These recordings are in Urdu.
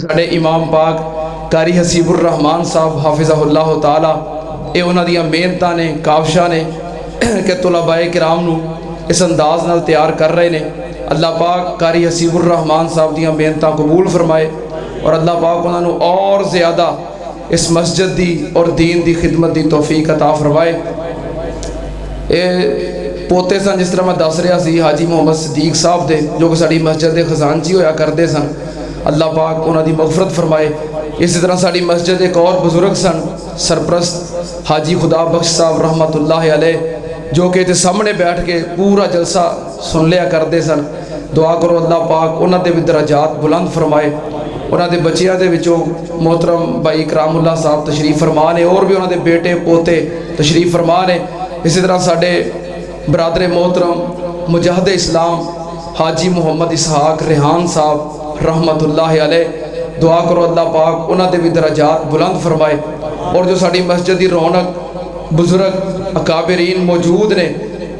ساڈے امام پاک قاری حسیب الرحمان صاحب حافظہ اللہ تعالی یہ انہاں دیاں محنتاں نے کاوشاں نے کہ طلباء کرام نو اس انداز نال تیار کر رہے نے۔ اللہ پاک قاری حسیب الرحمان صاحب دیاں محنتاں قبول فرمائے اور اللہ پاک انہاں نو اور زیادہ اس مسجد دی اور دین دی خدمت دی توفیق عطا فرمائے۔ اے پوتے سن جس طرح میں دس رہا سی حاجی محمد صدیق صاحب دے جو کہ ساری مسجد دے خزانچی ہویا کرتے سن، اللہ پاک انہاں دی مغفرت فرمائے۔ اسی طرح ساری مسجد ایک اور بزرگ سن سرپرست حاجی خدا بخش صاحب رحمت اللہ علیہ جو کہ سامنے بیٹھ کے پورا جلسہ سن لیا کرتے سن۔ دعا کرو اللہ پاک انہاں دے بھی درجات بلند فرمائے۔ انہاں دے بچیاں دے وچوں محترم بھائی کرام اللہ صاحب تشریف فرما نے اور بھی انہاں دے بیٹے پوتے تشریف فرما نے۔ اسی طرح ساڈے برادر محترم مجاہد اسلام حاجی محمد اسحاق ریحان صاحب رحمت اللہ علیہ، دعا کرو اللہ پاک انہاں دے بھی درجات بلند فرمائے۔ اور جو ساری مسجد دی رونق بزرگ اکابرین موجود نے،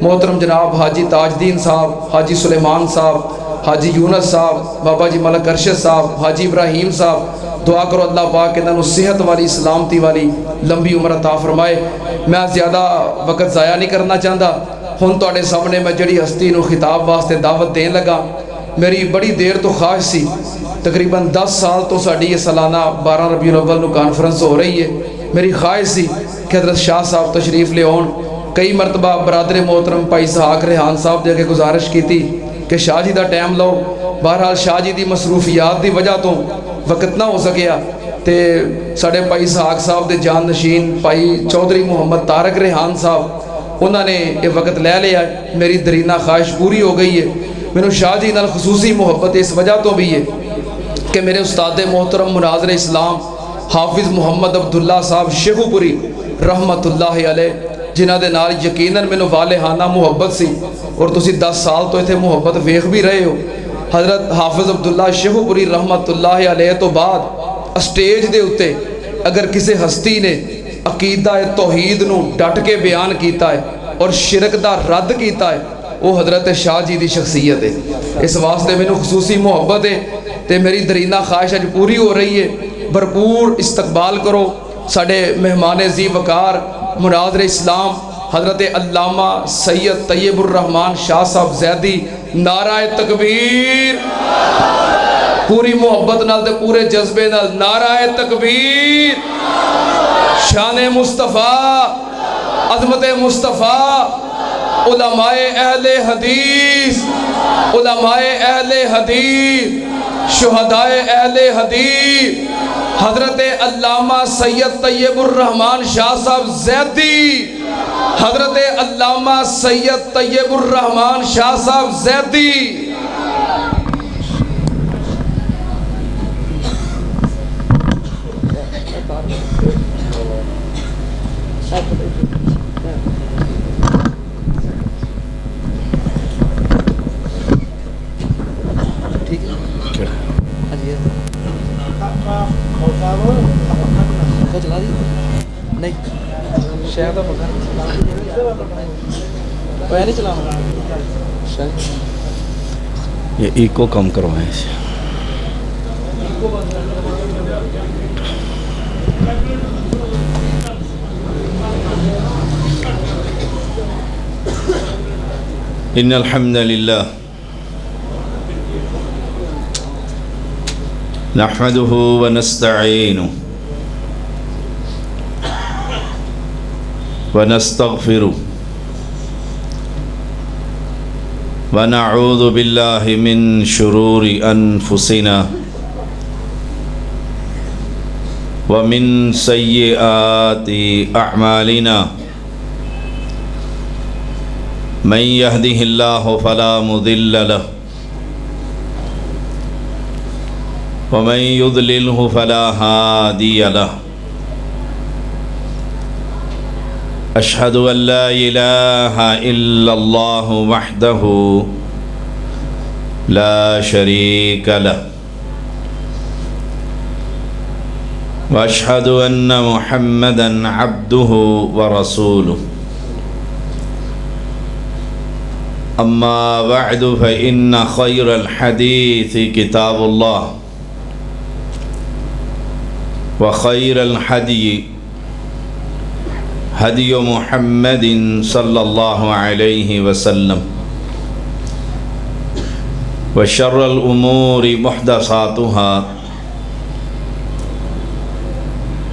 محترم جناب حاجی تاج الدین صاحب، حاجی سلیمان صاحب، حاجی یونس صاحب، بابا جی ملک ارشد صاحب، حاجی ابراہیم صاحب، دعا کرو اللہ پاک انہاں نو صحت والی سلامتی والی لمبی عمر عطا فرمائے۔ میں زیادہ وقت ضائع نہیں کرنا چاہتا، ہن تواڈے سامنے میں جڑی ہستی نو خطاب واسطے دعوت دین لگا، میری بڑی دیر تو خواہش سی، تقریباً 10 سال تو ساڈی یہ سالانہ 12 ربیع الاول نو کانفرنس ہو رہی ہے۔ میری خواہش سی کہ حضرت شاہ صاحب تشریف لے آن۔ کئی مرتبہ برادر محترم بھائی اسحاق ریحان صاحب دے کے گزارش کی تھی کہ شاہ جی دا ٹائم لو، بہرحال شاہ جی دی مصروفیات دی وجہ تو وقت نہ ہو سکیا تے ساڈے بھائی اسحاق صاحب دے جان نشین بھائی چودھری محمد طارق ریحان صاحب انہوں نے یہ وقت لے لیا۔ میری درینہ خواہش پوری ہو گئی ہے۔ مینوں شاہ جی نال خصوصی محبت اس وجہ تو بھی ہے کہ میرے استاد محترم مناظر اسلام حافظ محمد عبداللہ صاحب شیخو پوری رحمت اللہ علیہ جنہاں دے نال یقیناً مینوں والہانہ محبت سی اور تسی 10 سال تو ایتھے محبت ویکھ بھی رہے ہو۔ حضرت حافظ عبداللہ شیخو پوری رحمت اللہ علیہ تو بعد اسٹیج دے اتے اگر کسی ہستی نے عقیدہ توحید نو ڈٹ کے بیان کیتا ہے اور شرک دا رد کیتا ہے وہ حضرت شاہ جی دی شخصیت ہے۔ اس واسطے میں خصوصی محبت ہے تے میری درینہ خواہش اج پوری ہو رہی ہے۔ بھرپور استقبال کرو ساڈے مہمان ذی وقار مناظر اسلام حضرت علامہ سید طیب الرحمان شاہ صاحب زیدی۔ نعرہ تکبیر، پوری محبت نال تے پورے جذبے نال نعرہ تکبیر۔ شان مصطفیٰ، عظمت مصطفیٰ، علماء اہل حدیث، علماء اہل حدیث، شہداء اہل حدیث، حضرت علامہ سید طیب الرحمان شاہ صاحب زیدی، حضرت علامہ سید طیب الرحمان شاہ صاحب زیدی۔ یہ ایکو کم کروائیں۔ ان الحمد للہ نحمده ونستعینه ونستغفره ونعوذ باللہ من شرور انفسنا ومن سیئات اعمالنا من يهده الله فلا مضل له ومن يضلله فلا هادي له أشهد أن لا إله إلا الله وحده لا شريك له وأشهد أن محمدًا عبده ورسوله أما بعد فإن خير الحديث كتاب الله وخير الهدي هدي محمد صلى الله عليه وسلم وشر الأمور محدثاتها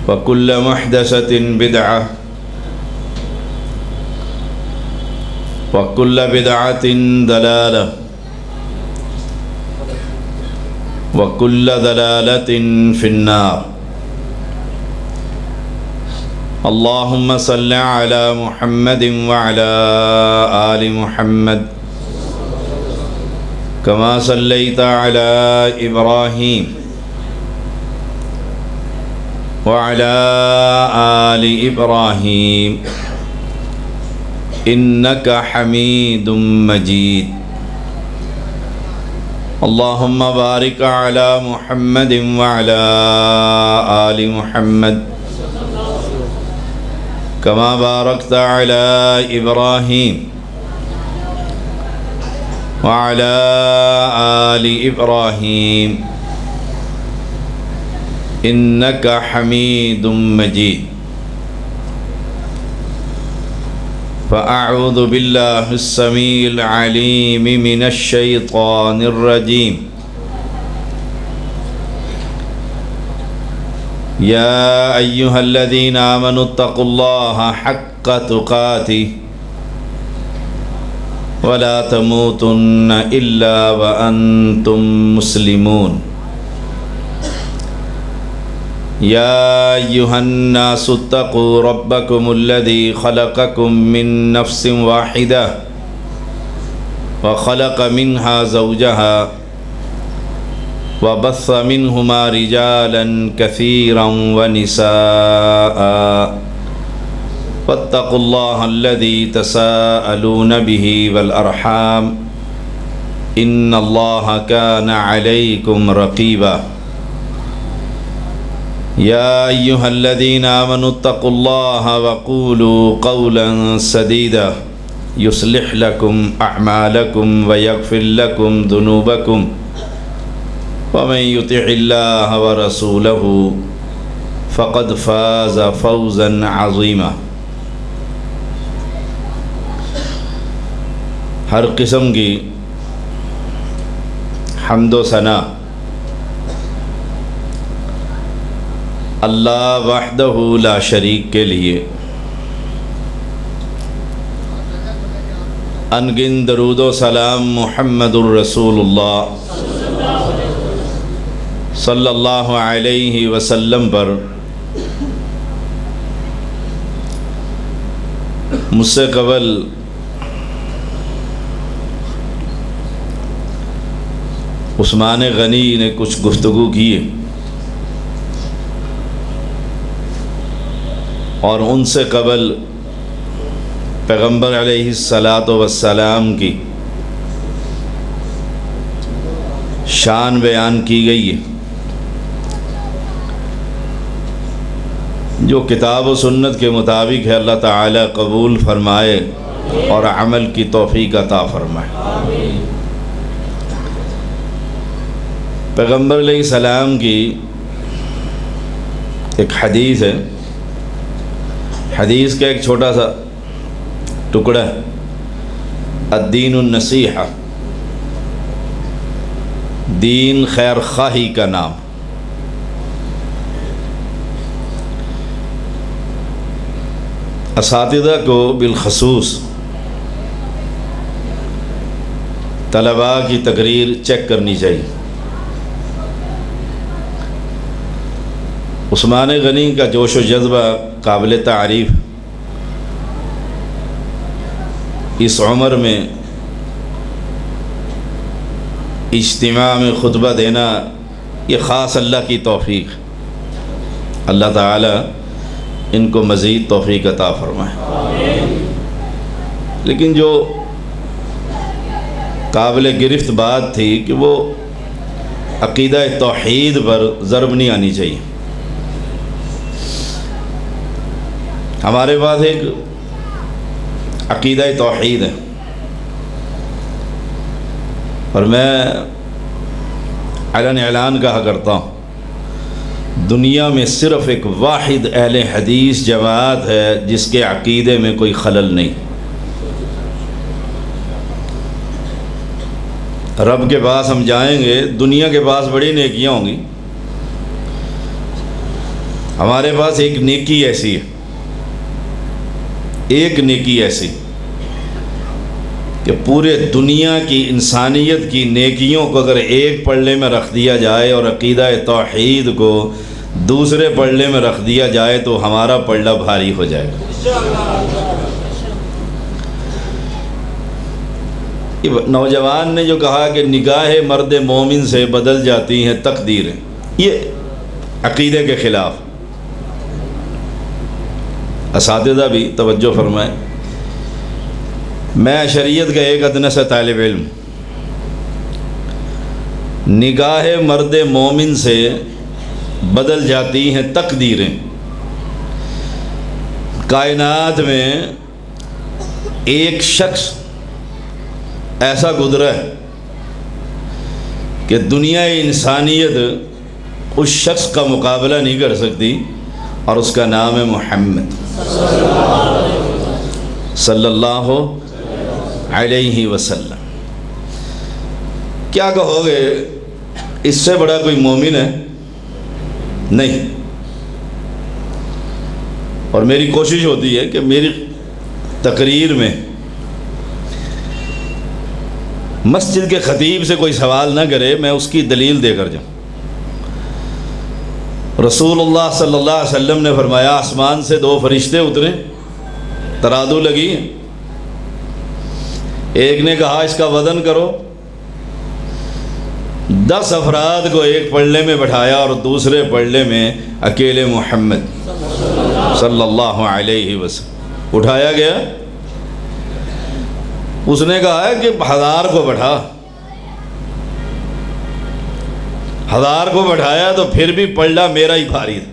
وكل محدثة بدعة وكل بدعة ضلالة وكل ضلالة في النار. اللهم صل على محمد وعلى آل محمد كما صليت على إبراهيم وعلى آل إبراهيم إنك حميد مجيد. اللهم بارك على محمد وعلى آل محمد كما باركت على إبراهيم وعلى آل إبراهيم إنك حميد مجيد. فأعوذ بالله السميع العليم من الشيطان الرجيم. يا أيها الذين آمنوا اتقوا الله حق تقاته ولا تموتن إلا وأنتم مسلمون. يا أيها الناس اتقوا ربكم الذي خلقكم من نفس واحدة وخلق منها زوجها وبث منهما رجالا كثيرا ونساء واتقوا الله الذي تساءلون به والأرحام إن الله كان عليكم رقيبا. يا أيها الذين آمنوا اتقوا الله وقولوا قولا سديدا يصلح لكم أعمالكم ويغفر لكم ذنوبكم ومن يطع الله ورسوله فقد فاز فوزا عظيما. ہر قسم کی حمد و ثنا اللہ وحدہ لا شریک کے لیے، انگن درود و سلام محمد الرسول اللہ صلی اللہ علیہ وسلم پر مجھ سے قبل عثمان غنی نے کچھ گفتگو کی ہے، اور ان سے قبل پیغمبر علیہ السلام کی شان بیان کی گئی ہے، جو کتاب و سنت کے مطابق ہے. اللہ تعالی قبول فرمائے اور عمل کی توفیق عطا فرمائے. پیغمبر علیہ السلام کی ایک حدیث ہے، حدیث کا ایک چھوٹا سا ٹکڑا ہے، الدین النصیحہ، دین خیر خواہی کا نام. اساتذہ کو بالخصوص طلباء کی تقریر چیک کرنی چاہیے. عثمان غنی کا جوش و جذبہ قابل تعریف. اس عمر میں اجتماع میں خطبہ دینا یہ خاص اللہ کی توفیق. اللہ تعالی ان کو مزید توفیق عطا فرمائے. لیکن جو قابل گرفت بات تھی کہ وہ عقیدہ توحید پر ضرب نہیں آنی چاہیے. ہمارے پاس ایک عقیدہ توحید ہے، اور میں علن اعلان کہا کرتا ہوں دنیا میں صرف ایک واحد اہل حدیث جماعت ہے جس کے عقیدے میں کوئی خلل نہیں۔ رب کے پاس ہم جائیں گے، دنیا کے پاس بڑی نیکیاں ہوں گی، ہمارے پاس ایک نیکی ایسی ہے، ایک نیکی ایسی کہ پورے دنیا کی انسانیت کی نیکیوں کو اگر ایک پلڑے میں رکھ دیا جائے اور عقیدہ توحید کو دوسرے پلڑے میں رکھ دیا جائے تو ہمارا پلڑا بھاری ہو جائے گا۔ نوجوان نے جو کہا کہ نگاہ مرد مومن سے بدل جاتی ہیں تقدیریں، یہ عقیدے کے خلاف۔ اساتذہ بھی توجہ فرمائیں، میں شریعت کا ایک ادنیٰ سا طالب علم، نگاہ مرد مومن سے بدل جاتی ہیں تقدیریں۔ کائنات میں ایک شخص ایسا گزرا ہے کہ دنیا انسانیت اس شخص کا مقابلہ نہیں کر سکتی، اور اس کا نام ہے محمد صلی اللہ علیہ وسلم۔ کیا کہو گے، اس سے بڑا کوئی مومن ہے؟ نہیں۔ اور میری کوشش ہوتی ہے کہ میری تقریر میں مسجد کے خطیب سے کوئی سوال نہ کرے، میں اس کی دلیل دے کر جاؤں۔ رسول اللہ صلی اللہ علیہ وسلم نے فرمایا آسمان سے 2 فرشتے اترے، ترازو لگی، ایک نے کہا اس کا وزن کرو، 10 افراد کو ایک پلڑے میں بٹھایا اور دوسرے پلڑے میں اکیلے محمد صلی اللہ علیہ وسلم اٹھایا گیا۔ اس نے کہا ہے کہ 1000 کو بٹھا، 1000 کو بٹھایا تو پھر بھی پلڑا میرا ہی بھاری تھا۔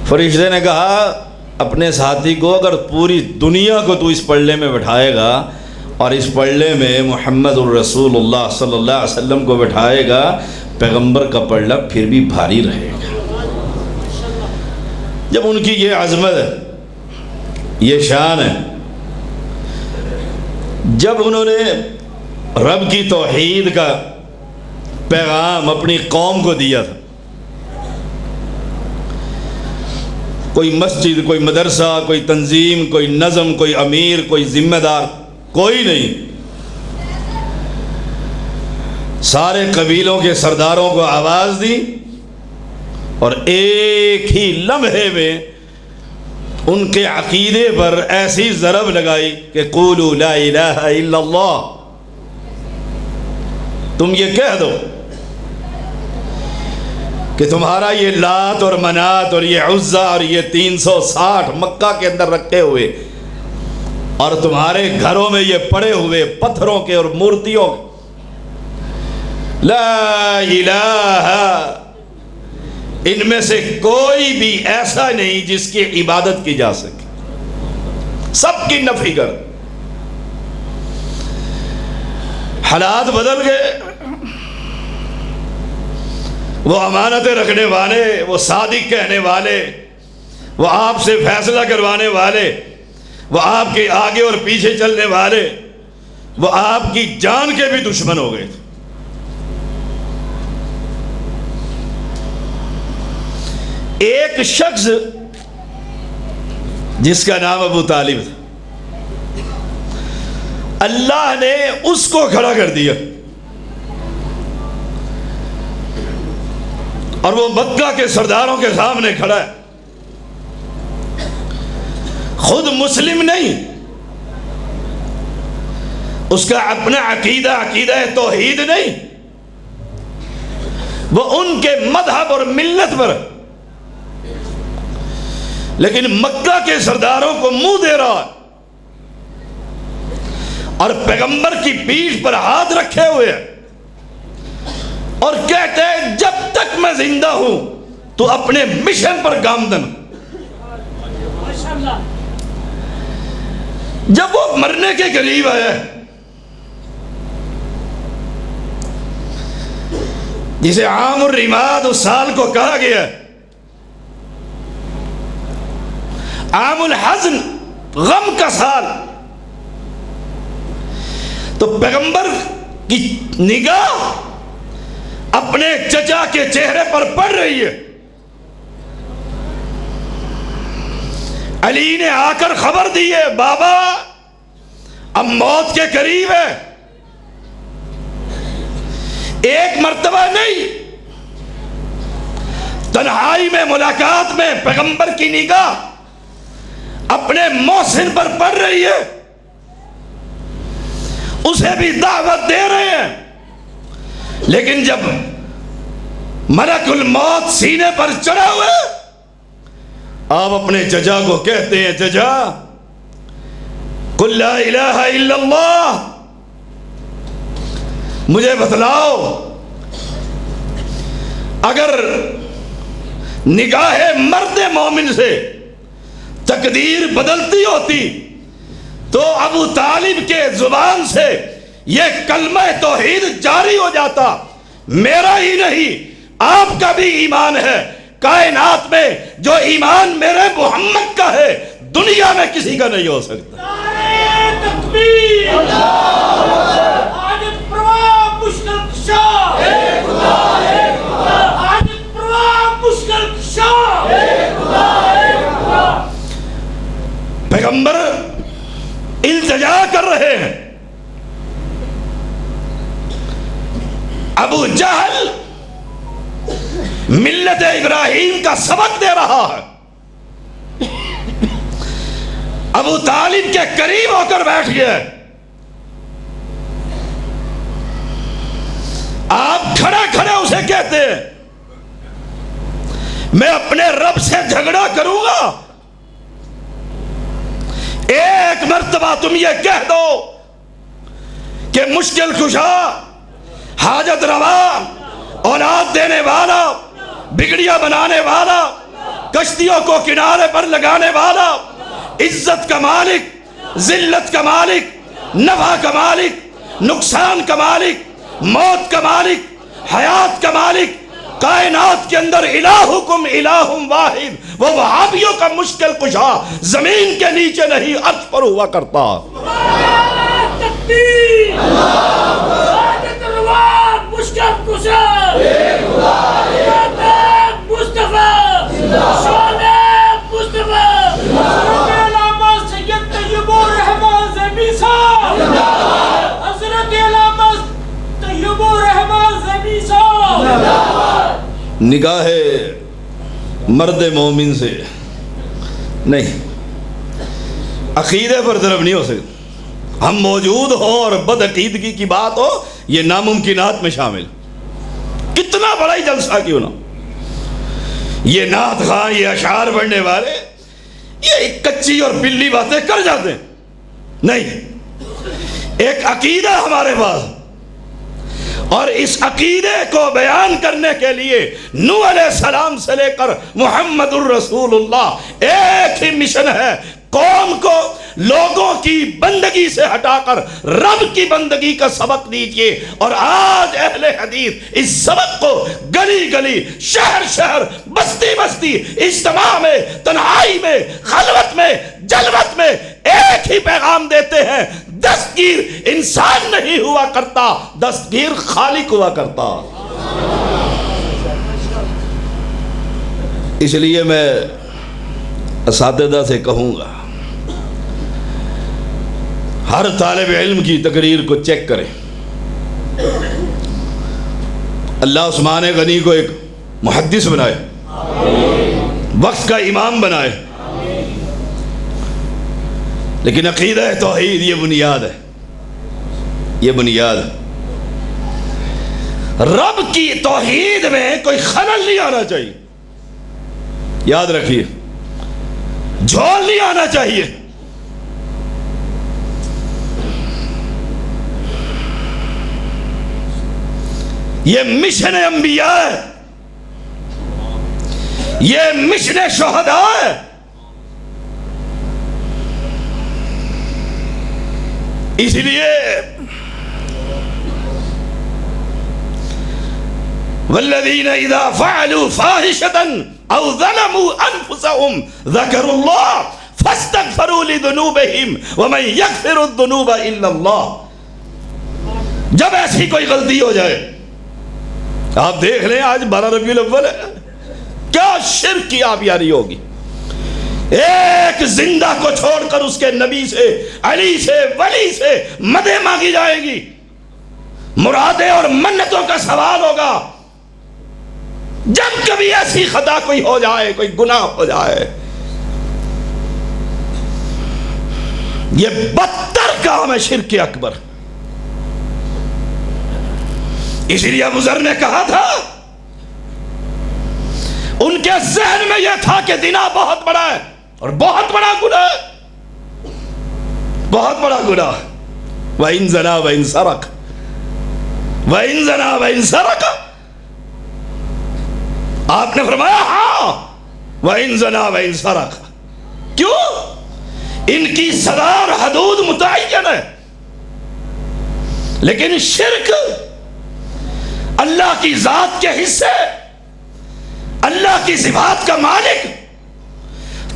فرشتے نے کہا اپنے ساتھی کو اگر پوری دنیا کو تو اس پلڑے میں بٹھائے گا اور اس پلڑے میں محمد الرسول اللہ صلی اللہ علیہ وسلم کو بٹھائے گا، پیغمبر کا پلڑا پھر بھی بھاری رہے گا۔ جب ان کی یہ عظمت ہے، یہ شان ہے، جب انہوں نے رب کی توحید کا پیغام اپنی قوم کو دیا تھا، کوئی مسجد، کوئی مدرسہ، کوئی تنظیم، کوئی نظم، کوئی امیر، کوئی ذمہ دار، کوئی نہیں، سارے قبیلوں کے سرداروں کو آواز دی اور ایک ہی لمحے میں ان کے عقیدے پر ایسی ضرب لگائی کہ قولوا لا الہ الا اللہ، تم یہ کہہ دو کہ تمہارا یہ لات اور منات اور یہ عزا اور یہ 360 مکہ کے اندر رکھے ہوئے اور تمہارے گھروں میں یہ پڑے ہوئے پتھروں کے اور مورتیوں کے، لا الہ، ان میں سے کوئی بھی ایسا نہیں جس کی عبادت کی جا سکے، سب کی نفی کر۔ حالات بدل گئے، وہ امانتیں رکھنے والے، وہ صادق کہنے والے، وہ آپ سے فیصلہ کروانے والے، وہ آپ کے آگے اور پیچھے چلنے والے، وہ آپ کی جان کے بھی دشمن ہو گئے تھے۔ ایک شخص جس کا نام ابو طالب تھا، اللہ نے اس کو کھڑا کر دیا اور وہ مکہ کے سرداروں کے سامنے کھڑا ہے، خود مسلم نہیں، اس کا اپنا عقیدہ توحید نہیں، وہ ان کے مذہب اور ملت پر، لیکن مکہ کے سرداروں کو منہ دے رہا ہے اور پیغمبر کی پیٹھ پر ہاتھ رکھے ہوئے اور کہتے ہیں جب تک میں زندہ ہوں تو اپنے مشن پر گامزن۔ جب وہ مرنے کے قریب ہے، جسے عام الرماد اس سال کو کہا گیا، عام الحزن غم کا سال، تو پیغمبر کی نگاہ اپنے چچا کے چہرے پر پڑ رہی ہے۔ علی نے آ کر خبر دی ہے، بابا اب موت کے قریب ہے۔ ایک مرتبہ نہیں، تنہائی میں ملاقات میں پیغمبر کی نگاہ اپنے محسن پر پڑ رہی ہے، اسے بھی دعوت دے رہے ہیں، لیکن جب ملک الموت سینے پر چڑھا ہوا ہے، آپ اپنے چچا کو کہتے ہیں، چچا قل لا الہ الا اللہ، مجھے بتلاؤ اگر نگاہ مرد مومن سے تقدیر بدلتی ہوتی تو ابو طالب کے زبان سے یہ کلمہ توحید جاری ہو جاتا۔ میرا ہی نہیں، آپ کا بھی ایمان ہے، کائنات میں جو ایمان میرے محمد کا ہے دنیا میں کسی کا نہیں ہو سکتا۔ پیغمبر التجا کر رہے ہیں، ابو جہل ملت ابراہیم کا سبق دے رہا ہے، ابو طالب کے قریب ہو کر بیٹھ گئے، آپ کھڑے کھڑے اسے کہتے ہیں میں اپنے رب سے جھگڑا کروں گا، ایک مرتبہ تم یہ کہہ دو کہ مشکل کشا، حاجت روا، اولاد دینے والا، بگڑیاں بنانے والا، کشتیوں کو کنارے پر لگانے والا، عزت کا مالک، ذلت کا مالک، نفع کا مالک، نقصان کا مالک، موت کا مالک، حیات کا مالک، کائنات کے اندر الہکم الہ واحد، وہ وہابیوں کا مشکل کشا زمین کے نیچے نہیں عرش پر ہوا کرتا۔ نگاہ مرد مومن سے نہیں، عقیدے پر ضرب نہیں ہو سکتا، ہم موجود ہوں اور بد عقیدگی کی بات ہو یہ ناممکنات میں شامل، کتنا بڑا ہی جلسہ کیوں نہ، یہ نعت خواہ، یہ اشعار پڑھنے والے یہ کچی اور پلی باتیں کر جاتے ہیں، نہیں، ایک عقیدہ ہمارے پاس، اور اس عقیدے کو بیان کرنے کے لیے نوح علیہ السلام سے لے کر محمد الرسول اللہ ایک ہی مشن ہے، قوم کو لوگوں کی بندگی سے ہٹا کر رب کی بندگی کا سبق دیجئے، اور آج اہل حدیث اس سبق کو گلی گلی، شہر شہر، بستی بستی، اجتماع میں، تنہائی میں، خلوت میں، جلوت میں ایک ہی پیغام دیتے ہیں، دستگیر انسان نہیں ہوا کرتا، دستگیر خالق ہوا کرتا۔ اس لیے میں اساتذہ سے کہوں گا ہر طالب علم کی تقریر کو چیک کریں، اللہ عثمان غنی کو ایک محدث بنائے، وقت کا امام بنائے، لیکن عقیدہ توحید یہ بنیاد ہے، یہ بنیاد ہے، رب کی توحید میں کوئی خلل نہیں آنا چاہیے، یاد رکھیے، جھول نہیں آنا چاہیے۔ یہ مشن انبیاء ہے، یہ مشن شہداء ہے، اس لیے والذین اذا فعلوا فاحشۃ او ظلموا انفسهم ذکروا اللہ فاستغفروا لذنوبہم ومن یغفر الذنوب الا اللہ. جب ایسی کوئی غلطی ہو جائے، آپ دیکھ لیں آج 12 ربیع الاول ہے، کیا شرک کی آبیاری ہوگی. ایک زندہ کو چھوڑ کر اس کے نبی سے، علی سے، ولی سے مدد مانگی جائے گی، مرادیں اور منتوں کا سوال ہوگا. جب کبھی ایسی خطا کوئی ہو جائے، کوئی گناہ ہو جائے، یہ بدتر کام ہے شرک اکبر. اسی لیے ابو ذر نے کہا تھا، ان کے ذہن میں یہ تھا کہ زنا بہت بڑا ہے اور بہت بڑا گناہ ہے، بہت بڑا گناہ. وَإِن زَنَا وَإِن سَرَقَ وَإِن زَنَا وَإِن سَرَقَ، آپ نے فرمایا ہاں وَإِن زَنَا وَإِن سَرَقَ. کیوں؟ ان کی سزا اور حدود متعین ہے. لیکن شرک اللہ کی ذات کے حصے، اللہ کی صفات کا مالک،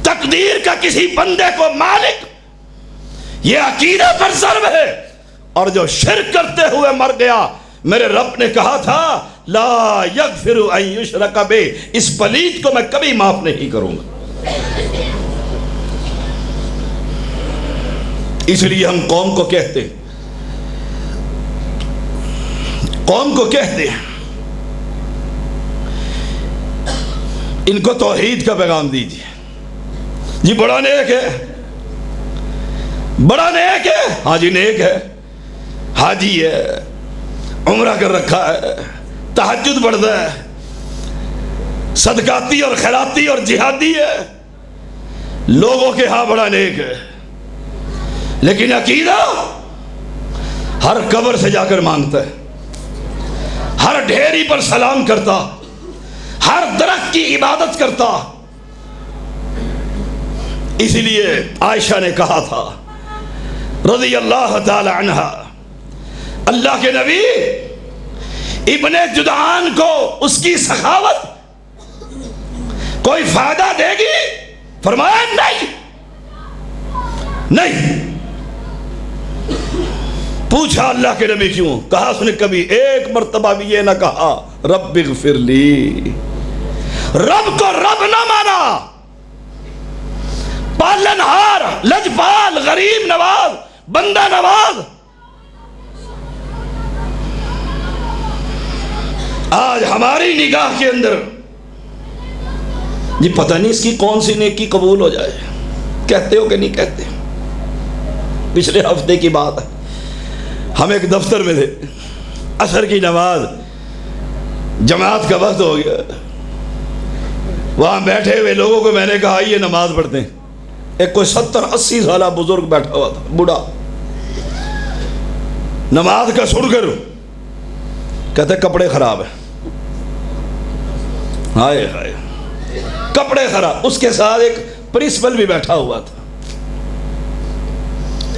تقدیر کا کسی بندے کو مالک، یہ عقیدہ پر ضرب ہے. اور جو شرک کرتے ہوئے مر گیا، میرے رب نے کہا تھا لا یغفر ان یشرک بہ، اس پلید کو میں کبھی معاف نہیں کروں گا. اس لیے ہم قوم کو کہتے ہیں، قوم کو کہتے ہیں ان کو توحید کا پیغام دیجیے. جی بڑا نیک ہے، بڑا نیک ہے، ہاں جی نیک ہے، حاجی ہے، عمرہ کر رکھا ہے، تہجد پڑھتا ہے، صدقاتی اور خیراتی اور جہادی ہے، لوگوں کے ہاں بڑا نیک ہے. لیکن عقیدہ ہر قبر سے جا کر مانگتا ہے، ہر ڈھیری پر سلام کرتا، ہر درخت کی عبادت کرتا. اسی لیے عائشہ نے کہا تھا رضی اللہ تعالی عنہ، اللہ کے نبی ابن جدعان کو اس کی سخاوت کوئی فائدہ دے گی؟ فرمایا نہیں نہیں. پوچھا اللہ کے نبی کیوں؟ کہا اس نے کبھی ایک مرتبہ بھی یہ نہ کہا رب اغفر لی، رب کو رب نہ مانا، پالنہار، لجپال، غریب نواز، بندہ نواز. آج ہماری نگاہ کے اندر یہ پتہ نہیں اس کی کون سی نیکی قبول ہو جائے. کہتے ہو کہ نہیں کہتے؟ پچھلے ہفتے کی بات ہے، ہم ایک دفتر میں تھے، عصر کی نماز، جماعت کا وقت ہو گیا، وہاں بیٹھے ہوئے لوگوں کو میں نے کہا یہ نماز پڑھتے ہیں. ایک کوئی 70-80 سالہ بزرگ بیٹھا ہوا تھا، بوڑھا، نماز کا سن کر کہتے کپڑے خراب ہیں. ہائے ہائے، کپڑے خراب. اس کے ساتھ ایک پرنسپل بھی بیٹھا ہوا تھا،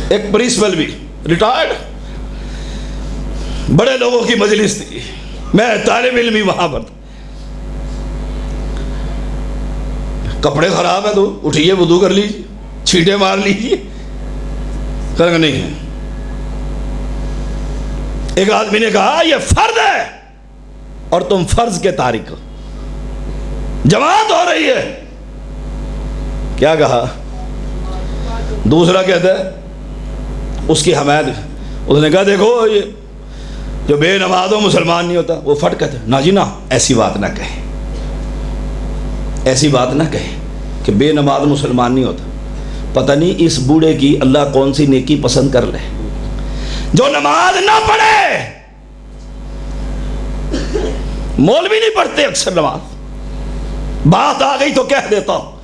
ایک پرنسپل بھی ریٹائرڈ، بڑے لوگوں کی مجلس تھی، میں طالب علم بھی وہاں پر تھا. کپڑے خراب ہیں تو اٹھیے وضو کر لیجیے، چھینٹے مار لیجیے. کریں گے نہیں ہے. ایک آدمی نے کہا یہ فرض ہے اور تم فرض کے تارک ہو، جماعت ہو رہی ہے. کیا کہا؟ دوسرا کہتا ہے اس کی حمایت، اس نے کہا دیکھو یہ جو بے نماز ہو مسلمان نہیں ہوتا. وہ فٹ کہتے نا جی نا، ایسی بات نہ کہیں، ایسی بات نہ کہیں کہ بے نماز مسلمان نہیں ہوتا. پتہ نہیں اس بوڑھے کی اللہ کون سی نیکی پسند کر لے جو نماز نہ پڑھے. مولوی نہیں پڑھتے اکثر نماز. بات آ گئی تو کہہ دیتا ہوں،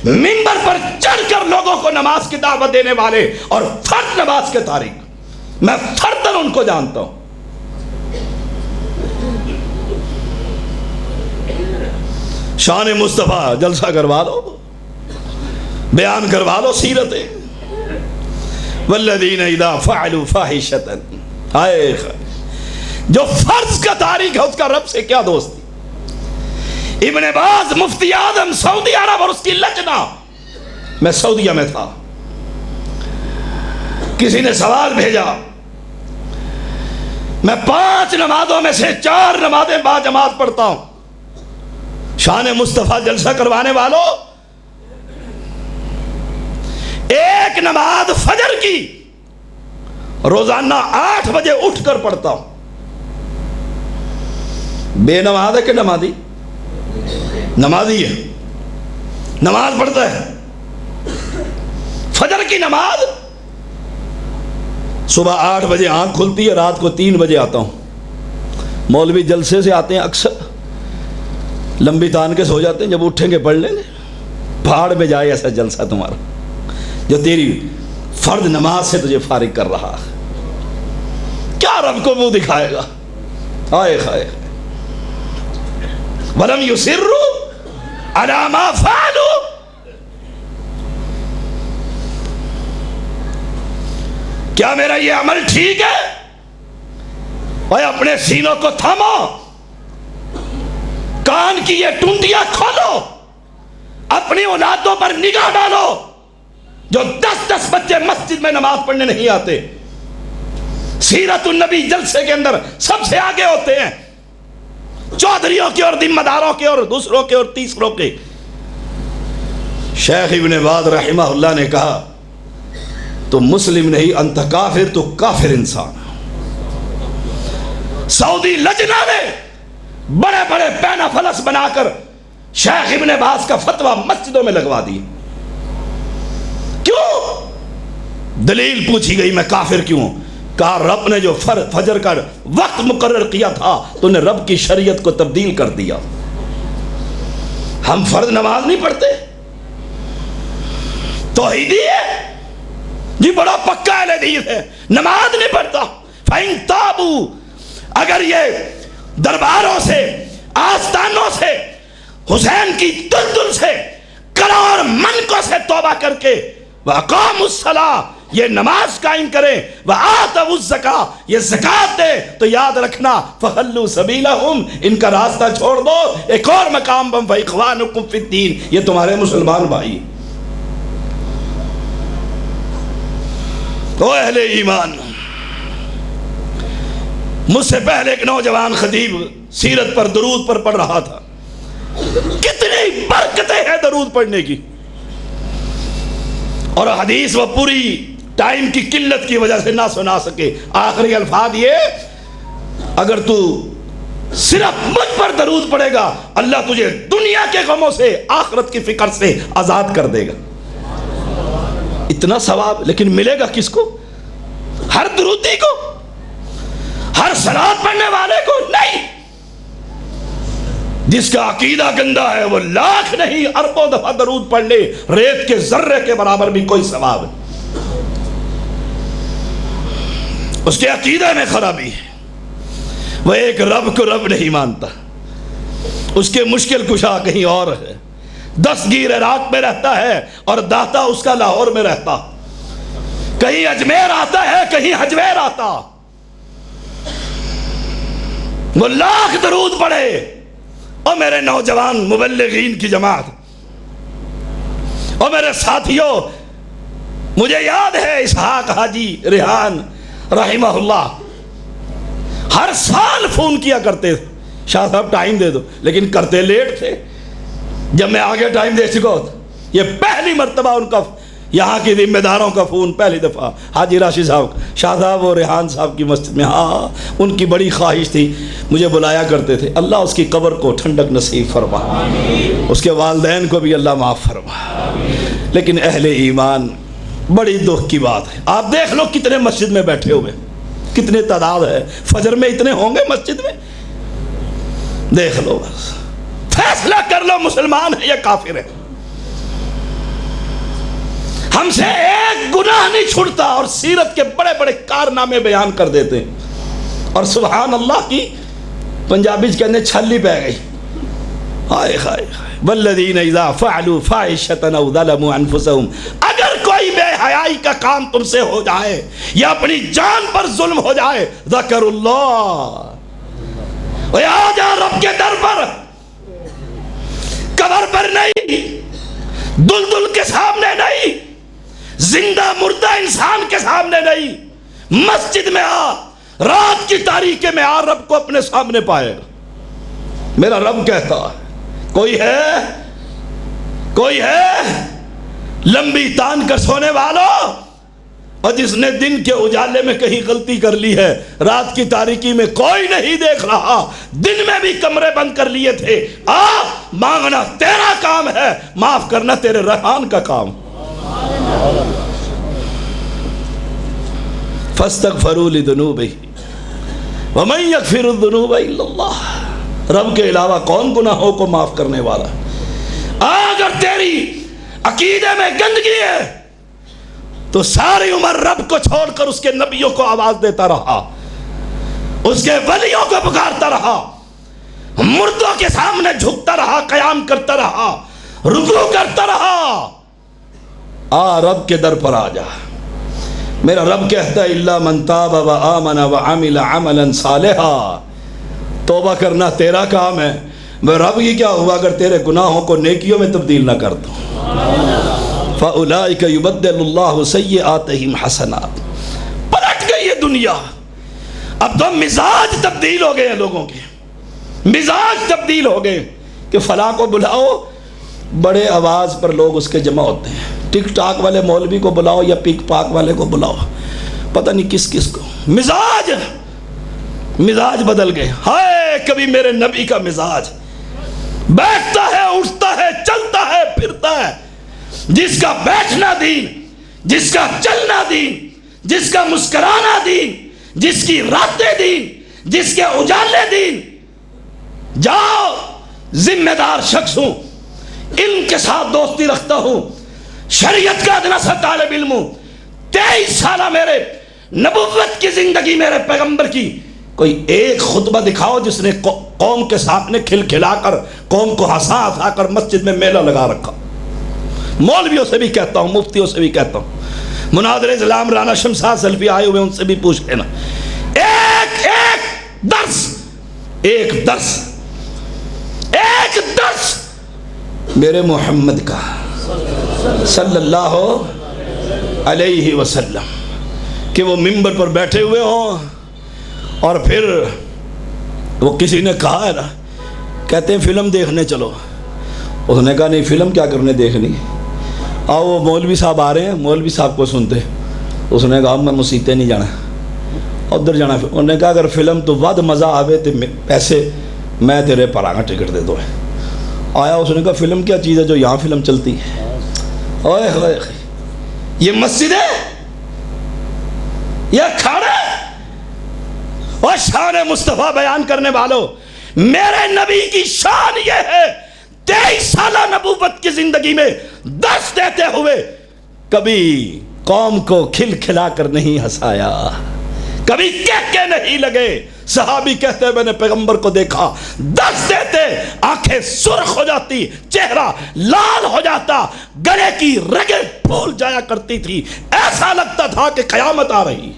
منبر پر چڑھ کر لوگوں کو نماز کی دعوت دینے والے اور فرض نماز کے تاریخ میں فرداً ان کو جانتا ہوں. شان مصطفیٰ جلسہ کروا لو، بیان کروا لو سیرتیں. والذین اذا فعلوا فاحشۃ، جو فرض کا تاریخ ہے اس کا رب سے کیا دوستی. ابن باز مفتی اعظم سعودی عرب اور اس کی لجنہ، میں سعودیہ میں تھا، کسی نے سوال بھیجا، میں 5 نمازوں میں سے 4 نمازیں با جماعت پڑھتا ہوں، شان مصطفیٰ جلسہ کروانے والوں، ایک نماز فجر کی روزانہ 8 بجے اٹھ کر پڑھتا ہوں۔ بے نماز ہے کہ نمازی؟ نمازی ہے، نماز پڑھتا ہے۔ فجر کی نماز صبح 8 بجے آنکھ کھلتی ہے، رات کو 3 بجے آتا ہوں۔ مولوی جلسے سے آتے ہیں اکثر لمبی تان کے سو جاتے ہیں، جب اٹھیں گے پڑھ لیں گے۔ پہاڑ میں جائے ایسا جلسہ تمہارا جو تیری فرض نماز سے تجھے فارغ کر رہا ہے، کیا رب کو منہ دکھائے گا؟ آئے خائے وَلَمْ يُصِرُّوا عَلَى مَا فَعَلُوا۔ کیا میرا یہ عمل ٹھیک ہے؟ اور اپنے سینوں کو تھامو، کان کی یہ ٹنڈیاں کھولو، اپنی اولادوں پر نگاہ ڈالو جو 10 بچے مسجد میں نماز پڑھنے نہیں آتے، سیرت النبی جلسے کے اندر سب سے آگے ہوتے ہیں، چودھریوں کے اور ذمہ داروں کے اور دوسروں کے اور تیسروں کے۔ شیخ ابن باز رحمہ اللہ نے کہا تو مسلم نہیں، انت کافر، تو کافر انسان۔ سعودی لجنہ نے بڑے بڑے پینہ فلس بنا کر شیخ ابن باز کا فتویٰ مسجدوں میں لگوا دی۔ کیوں؟ دلیل پوچھی گئی میں کافر کیوں ہوں؟ کہا رب نے جو فجر کا وقت مقرر کیا تھا تو نے رب کی شریعت کو تبدیل کر دیا۔ ہم فرض نماز نہیں پڑھتے، توحیدی ہے جی، بڑا پکا اہل حدیث ہے، نماز نہیں پڑھتا۔ فَإِن تَابُوا، اگر یہ درباروں سے، آستانوں سے، حسین کی دلدل سے، کروڑ منکوں سے توبہ کر کے وَأَقَامُوا الصَّلَاةَ، یہ نماز قائم کریں، وَآتَوُا الزَّكَاةَ، یہ زکوٰۃ دے، تو یاد رکھنا فَخَلُّوا سَبِيلَهُمْ، ان کا راستہ چھوڑ دو۔ ایک اور مقام بم فَإِخْوَانُكُمْ فِي الدِّينِ، یہ تمہارے مسلمان بھائی۔ او اہل ایمان، مجھ سے پہلے ایک نوجوان خطیب سیرت پر درود پر پڑھ رہا تھا۔ کتنی برکتیں ہیں درود پڑھنے کی، اور حدیث وہ پوری ٹائم کی قلت کی وجہ سے نہ سنا سکے۔ آخری الفاظ یہ، اگر تو صرف مجھ پر درود پڑھے گا اللہ تجھے دنیا کے غموں سے، آخرت کی فکر سے آزاد کر دے گا۔ اتنا ثواب، لیکن ملے گا کس کو؟ ہر درودی کو؟ ہر صلوات پڑھنے والے کو؟ نہیں۔ جس کا عقیدہ گندا ہے وہ لاکھ نہیں اربوں دفعہ درود پڑھ لے، ریت کے ذرے کے برابر بھی کوئی ثواب نہیں۔ اس کے عقیدہ میں خرابی ہے، وہ ایک رب کو رب نہیں مانتا، اس کے مشکل کشا کہیں اور ہے، دستگیر عراق میں رہتا ہے اور داتا اس کا لاہور میں رہتا، کہیں اجمیر آتا ہے کہیں حجویر آتا۔ وہ لاکھ درود پڑھے۔ اور میرے نوجوان مبلغین کی جماعت اور میرے ساتھیوں، مجھے یاد ہے اسحاق حاجی ریحان رحمہ اللہ ہر سال فون کیا کرتے تھے، شاہ صاحب ٹائم دے دو، لیکن کرتے لیٹ تھے۔ جب میں آگے ٹائم دے چکا تھا، یہ پہلی مرتبہ ان کا یہاں کی ذمہ داروں کا فون، پہلی دفعہ حاجی راشد صاحب، شاہ صاحب اور ریحان صاحب کی مسجد میں، ہاں ان کی بڑی خواہش تھی، مجھے بلایا کرتے تھے۔ اللہ اس کی قبر کو ٹھنڈک نصیب فرما، اس کے والدین کو بھی اللہ معاف فرما۔ لیکن اہل ایمان، بڑی دکھ کی بات ہے، آپ دیکھ لو کتنے مسجد میں بیٹھے ہوئے، کتنے تعداد ہے، فجر میں اتنے ہوں گے مسجد میں، دیکھ لو، بس فیصلہ کر لو مسلمان ہے یا کافر ہے۔ ہم سے ایک گناہ نہیں چھوڑتا اور سیرت کے بڑے بڑے کارنامے بیان کر دیتے ہیں، اور سبحان اللہ کی پنجابی کہنے چھلی پہ گئی، ہائے ہائے والذین اذا فعلوا فاحشۃ او ظلموا انفسهم، اگر کوئی بے حیائی کا کام تم سے ہو جائے یا اپنی جان پر ظلم ہو جائے، ذکر اللہ، آ جا رب کے در پر، قبر نہیں، دلدل کے سامنے نہیں، زندہ مردہ انسان کے سامنے نہیں، مسجد میں آ، رات کی تاریکی میں آ، رب کو اپنے سامنے پائے گا۔ میرا رب کہتا ہے کوئی ہے، کوئی ہے لمبی تان کر سونے والوں، اور جس نے دن کے اجالے میں کہیں غلطی کر لی ہے، رات کی تاریکی میں کوئی نہیں دیکھ رہا، دن میں بھی کمرے بند کر لیے تھے، آ مانگنا تیرا کام ہے، معاف کرنا تیرے رحمان کا کام۔ فَاسْتَغْفَرُوا لِذُنُوبِهِمْ وَمَنْ يَغْفِرُ الذُّنُوبَ إِلَّا اللَّهُ۔ رب کے علاوہ کون گناہوں کو معاف کرنے والا؟ اگر تیری عقیدے میں گندگی ہے تو ساری عمر رب کو چھوڑ کر اس کے نبیوں کو آواز دیتا رہا، اس کے ولیوں کو پکارتا رہا، مردوں کے سامنے جھکتا رہا، قیام کرتا رہا، رکوع کرتا رہا، آ رب کے در پر آ جا۔ میرا رب کہتا ہے الا من تاب وآمن وعمل عملا صالحا، توبہ کرنا تیرا کام ہے۔ میں رب یہ کیا ہوا اگر تیرے گناہوں کو نیکیوں میں تبدیل نہ کر دوں؟ فَأُولَئِكَ يُبَدِّلُ اللَّهُ سَيِّئَاتِهِمْ حَسَنَاتٍ۔ پلٹ گئی یہ دنیا، اب تو مزاج تبدیل ہو گئے ہیں لوگوں کے، مزاج تبدیل ہو گئے کہ فلاں کو بلاؤ، بڑے آواز پر لوگ اس کے جمع ہوتے ہیں، ٹک ٹاک والے مولوی کو بلاؤ یا پک پاک والے کو بلاؤ، پتہ نہیں کس کس کو، مزاج بدل گئے۔ ہائے کبھی میرے نبی کا مزاج، بیٹھتا ہے، اٹھتا ہے، چلتا ہے، پھرتا ہے، جس کا بیٹھنا دین، جس کا چلنا دین، جس کا مسکرانا دین، جس کی راتیں دین، جس کے اجالے دین۔ جاؤ، ذمہ دار شخص ہوں، علم کے ساتھ دوستی رکھتا ہوں، شریعت کا ادنا سا طالب علم ہوں، 23 سالہ میرے نبوت کی زندگی میرے پیغمبر کی، کوئی ایک خطبہ دکھاؤ جس نے قوم کے سامنے کھلکھلا کر، قوم کو ہنسا ہنسا کر مسجد میں میلہ لگا رکھا۔ مولویوں سے بھی کہتا ہوں، مفتیوں سے بھی کہتا ہوں، مناظر اسلام رانا شمشاد سلفی آئے ہوئے ان سے بھی پوچھ لینا، ایک درس میرے محمد کا صلی اللہ علیہ وسلم، کہ وہ منبر پر بیٹھے ہوئے ہوں اور پھر وہ کسی نے کہا ہے نا، کہتے ہیں فلم دیکھنے چلو، اس نے کہا نہیں فلم کیا کرنے دیکھنی، آؤ وہ مولوی صاحب آ رہے ہیں، مولوی صاحب کو سنتے، اس نے کہا میں مسیتے نہیں جانا، ادھر جانا۔ انہوں نے کہا اگر فلم تو ود مزہ آوے تو پیسے میں تیرے پر آگا ٹکٹ دے دو۔ آیا، اس نے کہا فلم کیا چیز ہے جو یہاں فلم چلتی ہے؟ اوئے ہوئے، یہ مسجد ہے، یہ کھاڑا ہے؟ اور شان مصطفیٰ بیان کرنے والوں، میرے نبی کی شان یہ ہے 23 سالہ نبوت کی زندگی میں درس دیتے ہوئے کبھی قوم کو کھل کھلا کر نہیں ہنسایا، کبھی کہکے نہیں لگے۔ صحابی کہتے ہیں میں نے پیغمبر کو دیکھا، درس دیتے آنکھیں سرخ ہو جاتی، چہرہ لال ہو جاتا، گلے کی رگیں پھول جایا کرتی تھی، ایسا لگتا تھا کہ قیامت آ رہی۔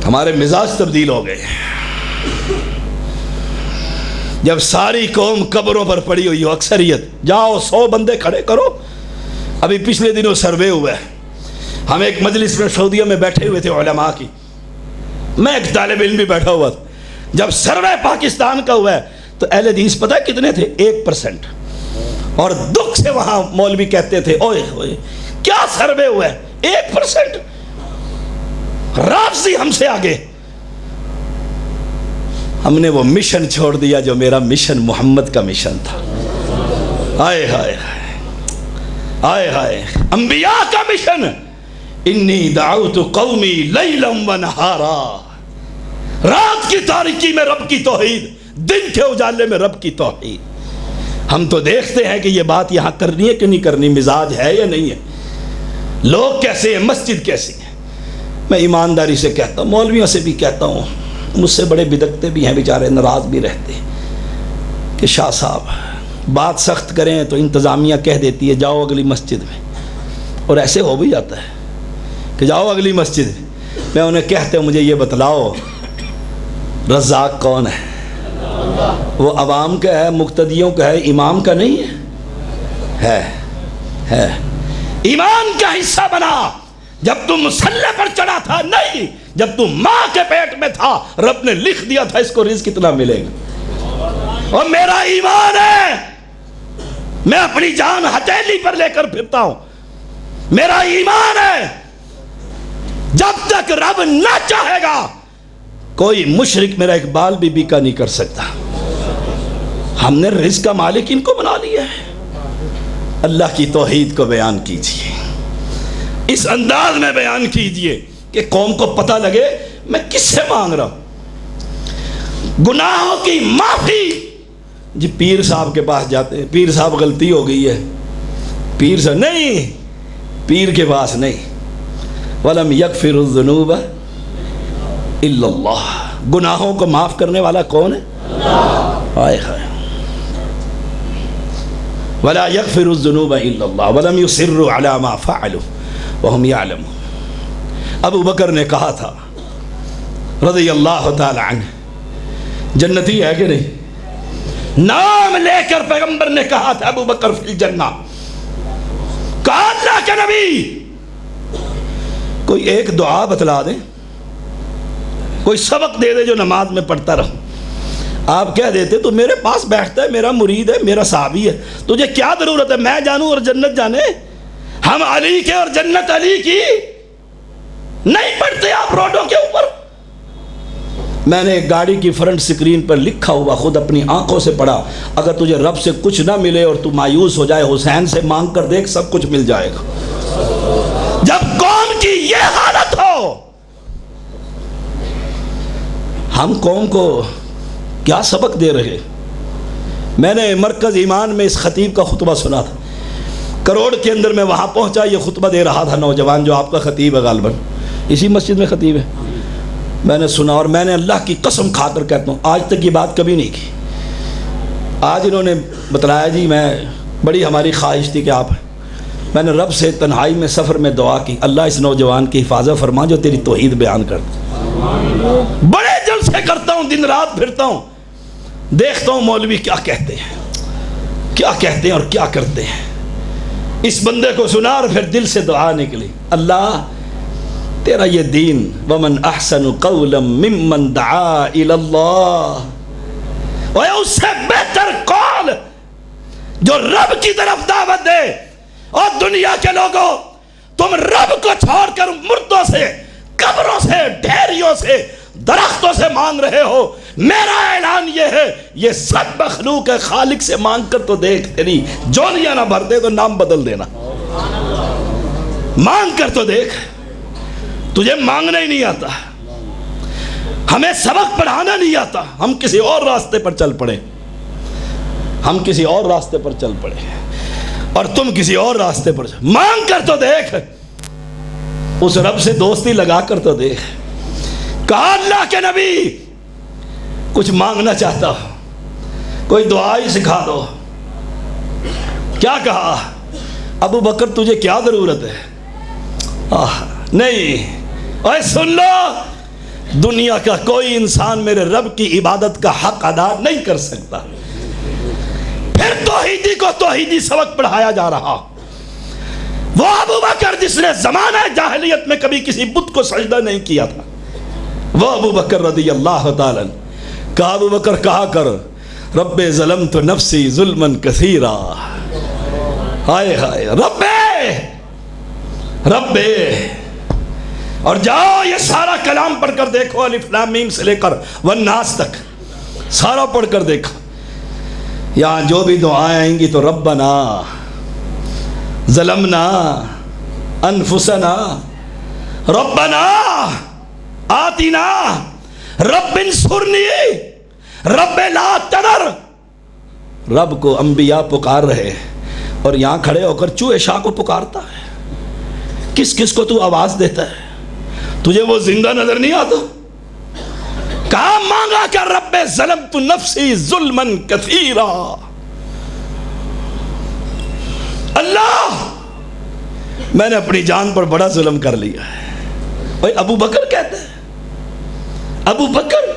ہمارے مزاج تبدیل ہو گئے۔ جب ساری قوم قبروں پر پڑی ہوئی ہو، اکثریت، جاؤ 100 بندے کھڑے کرو۔ ابھی پچھلے دنوں سروے ہوا ہے، ہم ایک مجلس میں سعودیہ میں بیٹھے ہوئے تھے علماء کی، میں ایک طالب علم بھی بیٹھا ہوا تھا۔ جب سروے پاکستان کا ہوا ہے تو اہل حدیث پتہ کتنے تھے؟ 1%۔ اور دکھ سے وہاں مولوی کہتے تھے اوئے ہوئے کیا سروے ہوا ہے، 1%، رافضی ہم سے آگے۔ ہم نے وہ مشن چھوڑ دیا جو میرا مشن محمد کا مشن تھا۔ آئے ہائے آئے ہائے، انبیاء کا مشن، انی دعوت قومی لیلا و نہارا، رات کی تاریکی میں رب کی توحید، دن کے اجالے میں رب کی توحید۔ ہم تو دیکھتے ہیں کہ یہ بات یہاں کرنی ہے کہ نہیں کرنی، مزاج ہے یا نہیں ہے، لوگ کیسے ہیں، مسجد کیسی ہے۔ میں ایمانداری سے کہتا ہوں، مولویوں سے بھی کہتا ہوں، مجھ سے بڑے بدکتے بھی ہیں بیچارے، ناراض بھی رہتے ہیں کہ شاہ صاحب بات سخت کریں تو انتظامیہ کہہ دیتی ہے جاؤ اگلی مسجد میں، اور ایسے ہو بھی جاتا ہے کہ جاؤ اگلی مسجد میں۔ انہیں کہتے ہیں مجھے یہ بتلاؤ رزاق کون ہے؟ وہ عوام کا ہے، مقتدیوں کا ہے، امام کا نہیں ہے ایمان کا حصہ بنا جب تم مسلح پر چڑھا تھا نہیں، جب تم ماں کے پیٹ میں تھا رب نے لکھ دیا تھا اس کو رزق کتنا ملے گا۔ اور میرا ایمان ہے، میں اپنی جان ہتھیلی پر لے کر پھرتا ہوں، میرا ایمان ہے جب تک رب نہ چاہے گا کوئی مشرک میرا اقبال بھی بیکا نہیں کر سکتا۔ ہم نے رزق کا مالک ان کو بنا لیا ہے۔ اللہ کی توحید کو بیان کیجئے، اس انداز میں بیان کیجئے کہ قوم کو پتہ لگے میں کس سے مانگ رہا ہوں۔ گناہوں کی معافی، جی پیر صاحب کے پاس جاتے ہیں، پیر صاحب غلطی ہو گئی ہے، پیر صاحب نہیں، پیر کے پاس نہیں۔ وَلَمْ يَغْفِرُ الذُّنُوبَ إِلَّا اللَّهُ، گناہوں کو معاف کرنے والا کون ہے؟ ہائے ہائے۔ وَلَا يَغْفِرُ الذُّنُوبَ إِلَّا اللَّهُ وَلَمْ يُصِرُّوا عَلَى مَا فَعَلُوا وَهُمْ يَعْلَمُونَ۔ ابو بکر نے کہا تھا رضی اللہ تعالی عنہ، جنتی ہے کہ نہیں؟ نام لے کر پیغمبر نے کہا تھا ابو بکر فی الجنہ۔ کہا اللہ کے نبی کوئی ایک دعا بتلا دیں، کوئی سبق دے دے جو نماز میں پڑھتا رہوں۔ آپ کہہ دیتے تو میرے پاس بیٹھتا ہے، میرا مرید ہے، میرا صحابی ہے، تجھے کیا ضرورت ہے میں جانوں اور جنت جانے؟ ہم علی کے اور جنت علی کی نہیں پڑھتے آپ روڈوں کے اوپر۔ میں نے ایک گاڑی کی فرنٹ سکرین پر لکھا ہوا خود اپنی آنکھوں سے پڑھا، اگر تجھے رب سے کچھ نہ ملے اور تو مایوس ہو جائے حسین سے مانگ کر دیکھ سب کچھ مل جائے گا۔ جب قوم کی یہ حالت ہو، ہم قوم کو کیا سبق دے رہے؟ میں نے مرکز ایمان میں اس خطیب کا خطبہ سنا تھا، کروڑ کے اندر میں وہاں پہنچا، یہ خطبہ دے رہا تھا نوجوان جو آپ کا خطیب ہے، غالباً اسی مسجد میں خطیب ہے۔ میں نے سنا اور میں نے اللہ کی قسم کھا کر کہتا ہوں آج تک یہ بات کبھی نہیں کی۔ آج انہوں نے بتلایا جی میں بڑی ہماری خواہش تھی کہ آپ، میں نے رب سے تنہائی میں سفر میں دعا کی، اللہ اس نوجوان کی حفاظت فرما جو تیری توحید بیان کرتا۔ بڑے جلسے کرتا ہوں، دن رات پھرتا ہوں، دیکھتا ہوں مولوی کیا کہتے ہیں، کیا کہتے ہیں اور کیا کرتے ہیں۔ اس بندے کو سنا اور پھر دل سے دعا نکلی، اللہ تیرا یہ دین ومن احسن قولا ممن دعا الی اللہ، اور اس سے بہتر قول جو رب کی طرف دعوت دے۔ اور دنیا کے لوگوں تم رب کو چھوڑ کر مردوں سے، قبروں سے، ڈھیریوں سے، درختوں سے مانگ رہے ہو، میرا اعلان یہ ہے یہ سب مخلوق ہے، خالق سے مانگ کر تو دیکھ، تیری جولیاں نہ بھر دے تو نام بدل دینا، مانگ کر تو دیکھ۔ تجھے مانگنا ہی نہیں آتا، ہمیں سبق پڑھانا نہیں آتا، ہم کسی اور راستے پر چل پڑے، ہم کسی اور راستے پر چل پڑے اور تم کسی اور راستے پر مانگ کر تو دیکھ، اس رب سے دوستی لگا کر تو دیکھ۔ کہا اللہ کے نبی کچھ مانگنا چاہتا ہو کوئی دعا ہی سکھا دو۔ کیا کہا؟ ابو بکر تجھے کیا ضرورت ہے؟ نہیں، اوے سن لو، دنیا کا کوئی انسان میرے رب کی عبادت کا حق ادا نہیں کر سکتا۔ پھر توحیدی کو توحیدی سبق پڑھایا جا رہا۔ وہ ابو بکر جس نے زمانہ جاہلیت میں کبھی کسی بت کو سجدہ نہیں کیا تھا، وہ ابو بکر رضی اللہ تعالیٰ کہا ابو بکر کہا کر رب ظلمت نفسی ظلما کثیرا، ہائے ہائے رب رب۔ اور جاؤ یہ سارا کلام پڑھ کر دیکھو، الف لام میم سے لے کر والناس تک سارا پڑھ کر دیکھو، یہاں جو بھی دعائیں آئیں گی تو ربنا ظلمنا انفسنا ربنا آتنا رب انصرنی رب لا تذر۔ رب کو انبیاء پکار رہے اور یہاں کھڑے ہو کر چوہے شاہ کو پکارتا ہے۔ کس کس کو تو آواز دیتا ہے؟ تجھے وہ زندہ نظر نہیں آتا؟ کہا مانگا کر رب ظلمت نفسی ظلما کثیرا، اللہ میں نے اپنی جان پر بڑا ظلم کر لیا ہے۔ بھائی ابو بکر کہتے ہیں، ابو بکر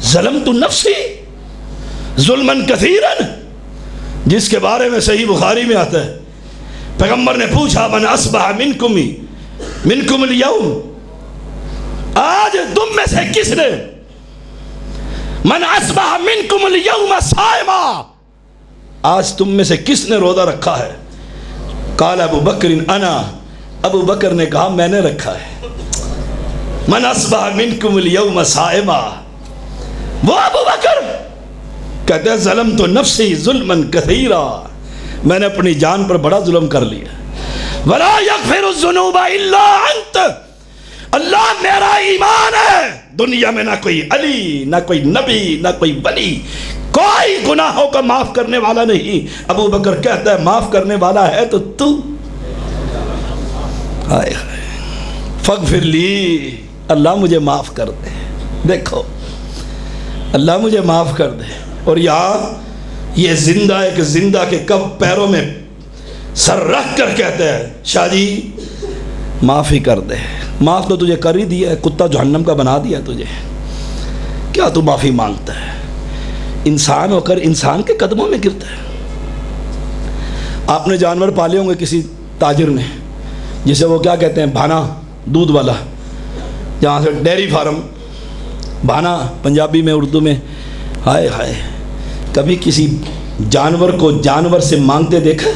ظلمت نفسی ظلمن کثیرن، جس کے بارے میں صحیح بخاری میں آتا ہے پیغمبر نے پوچھا من اصبح منکم اليوم، آج تم میں سے کس نے، من اصبح منکم اليوم صائما، آج تم میں سے کس نے روزہ رکھا ہے؟ قال ابو بکر انا، ابو بکر نے کہا میں نے رکھا ہے۔ من اصبح منکم اليوم صائما، وہ ابو بکر کہتے ہیں ظلمت نفسی ظلما کثیرا، میں نے اپنی جان پر بڑا ظلم کر لیا۔ ولا یغفر الذنوب الا انت، اللہ میرا ایمان ہے دنیا میں نہ کوئی علی، نہ کوئی نبی، نہ کوئی ولی، کوئی گناہوں کا معاف کرنے والا نہیں۔ ابو بکر کہتا ہے معاف کرنے والا ہے تو تو، ہائے ہائے فاغفر لی، اللہ مجھے معاف کر دے۔ دیکھو اللہ مجھے معاف کر دے، اور یہاں یہ زندہ ایک زندہ کے کب پیروں میں سر رکھ کر کہتے ہیں شاہ جی معاف ہی کر دے، معاف تو تجھے کر ہی دیا ہے، کتا جہنم کا بنا دیا تجھے، کیا تو معافی مانگتا ہے؟ انسان ہو کر انسان کے قدموں میں گرتا ہے۔ آپ نے جانور پالے ہوں گے کسی تاجر نے، جسے وہ کیا کہتے ہیں بھانا، دودھ والا، جہاں سے ڈیری فارم، بھانا پنجابی میں اردو میں، ہائے ہائے کبھی کسی جانور کو جانور سے مانگتے دیکھا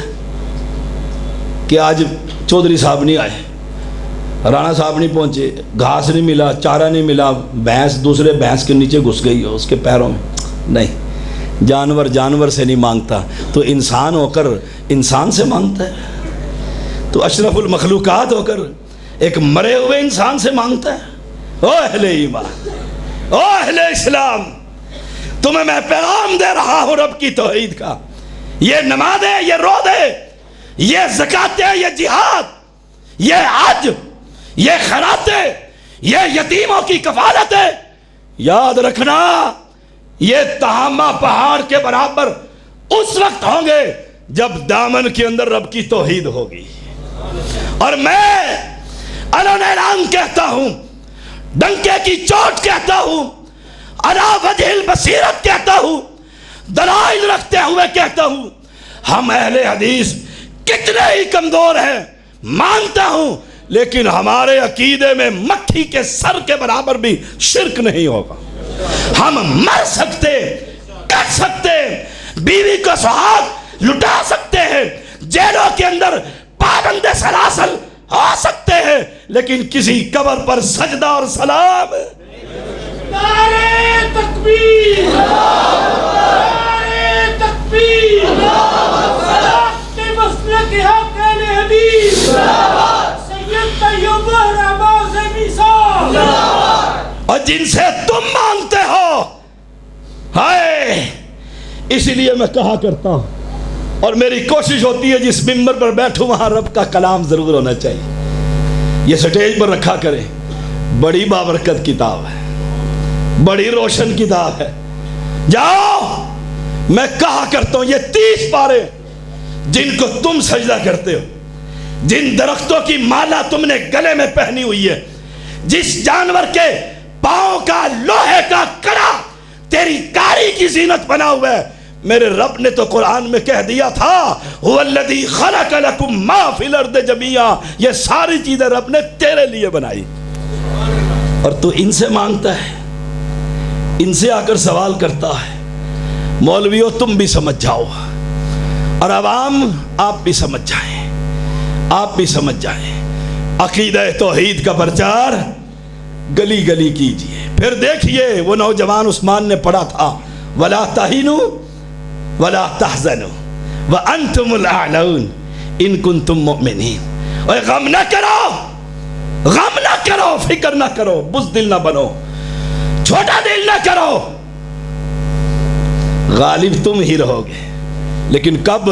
کہ آج چودھری صاحب نہیں آئے، رانا صاحب نہیں پہنچے، گھاس نہیں ملا، چارہ نہیں ملا، بھینس دوسرے بھینس کے نیچے گھس گئی ہو اس کے پیروں میں؟ نہیں، جانور جانور سے نہیں مانگتا تو انسان ہو کر انسان سے مانگتا ہے، تو اشرف المخلوقات ہو کر ایک مرے ہوئے انسان سے مانگتا ہے۔ او اہل ایمان، او اہل اسلام، تمہیں میں پیغام دے رہا ہوں رب کی توحید کا، یہ نمازیں، یہ روزے، یہ زکاتیں، یہ جہاد، یہ حج، یہ خیراتیں، یہ یتیموں کی کفالتیں، یاد رکھنا یہ تہامہ پہاڑ کے برابر اس وقت ہوں گے جب دامن کے اندر رب کی توحید ہوگی۔ اور میں علن اعلان کہتا ہوں، ڈنکے کی چوٹ کہتا ہوں، علی وجہ البصیرت کہتا ہوں، دلائل رکھتے ہوئے کہتا ہوں، ہم اہل حدیث کتنے ہی کمزور ہیں مانتا ہوں، لیکن ہمارے عقیدے میں مکھی کے سر کے برابر بھی شرک نہیں ہوگا۔ ہم مر سکتے، کٹ سکتے، بیوی کو سہاگ لٹا سکتے ہیں، جیلوں کے اندر پابند سلاسل ہو سکتے ہیں، لیکن کسی قبر پر سجدہ اور سلام۔ نعرہ تکبیر، نعرہ تکبیر، صلاح مسلک حق اہل حدیث، سید طیب الرحمن زیمی صاحب، اور جن سے تم مانگتے ہو، ہائے اس لیے میں کہا کرتا ہوں اور میری کوشش ہوتی ہے جس ممبر پر بیٹھوں وہاں رب کا کلام ضرور ہونا چاہیے، یہ سٹیج پر رکھا کریں، بڑی بابرکت کتاب ہے، بڑی روشن کتاب ہے، جاؤ میں کہا کرتا ہوں یہ 30 پارے جن کو تم سجدہ کرتے ہو، جن درختوں کی مالا تم نے گلے میں پہنی ہوئی ہے، جس جانور کے پاؤں کا لوہے کا کڑا تیری کاری کی زینت بنا ہوا ہے، میرے رب نے تو قرآن میں کہہ دیا تھا هو الذی خلق لکم ما فی الارض جمیعا، یہ ساری چیزیں رب نے تیرے لیے بنائی، اور تو ان سے مانگتا ہے، ان سے آ کر سوال کرتا ہے۔ مولویوں تم بھی سمجھ جاؤ، اور عوام آپ بھی سمجھ جائیں، آپ بھی سمجھ جائیں، عقیدہ توحید کا پرچار گلی گلی کیجئے۔ پھر دیکھیے وہ نوجوان عثمان نے پڑھا تھا وَلَا تَهِنُوا وَلَا تَحْزَنُوا وَأَنْتُمُ الْأَعْلَوْنَ إِن كُنتُم مُؤْمِنِينَ، اور غم نہ کرو، غم نہ کرو، فکر نہ کرو، بزدل نہ بنو، چھوٹا دل نہ کرو، غالب تم ہی رہو گے، لیکن کب؟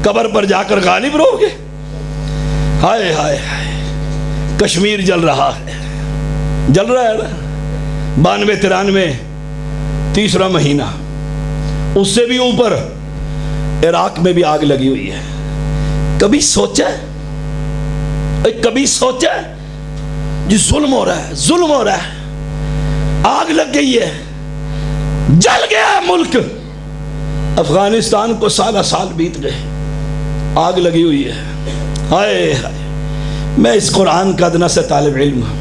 قبر پر جا کر غالب رہو گے؟ ہائے ہائے ہائے، کشمیر جل رہا ہے، جل رہا ہے نا، 92-93 تیسرا مہینہ، اس سے بھی اوپر عراق میں بھی آگ لگی ہوئی ہے۔ کبھی سوچا ہے، کبھی سوچا ہے جی ظلم ہو رہا ہے، ظلم ہو رہا ہے، آگ لگ گئی ہے، جل گیا ملک. افغانستان کو سالہ سال بیت گئے, آگ لگی ہوئی ہے. ہائے ہائے, میں اس قرآن کا ادنا سے طالب علم ہوں,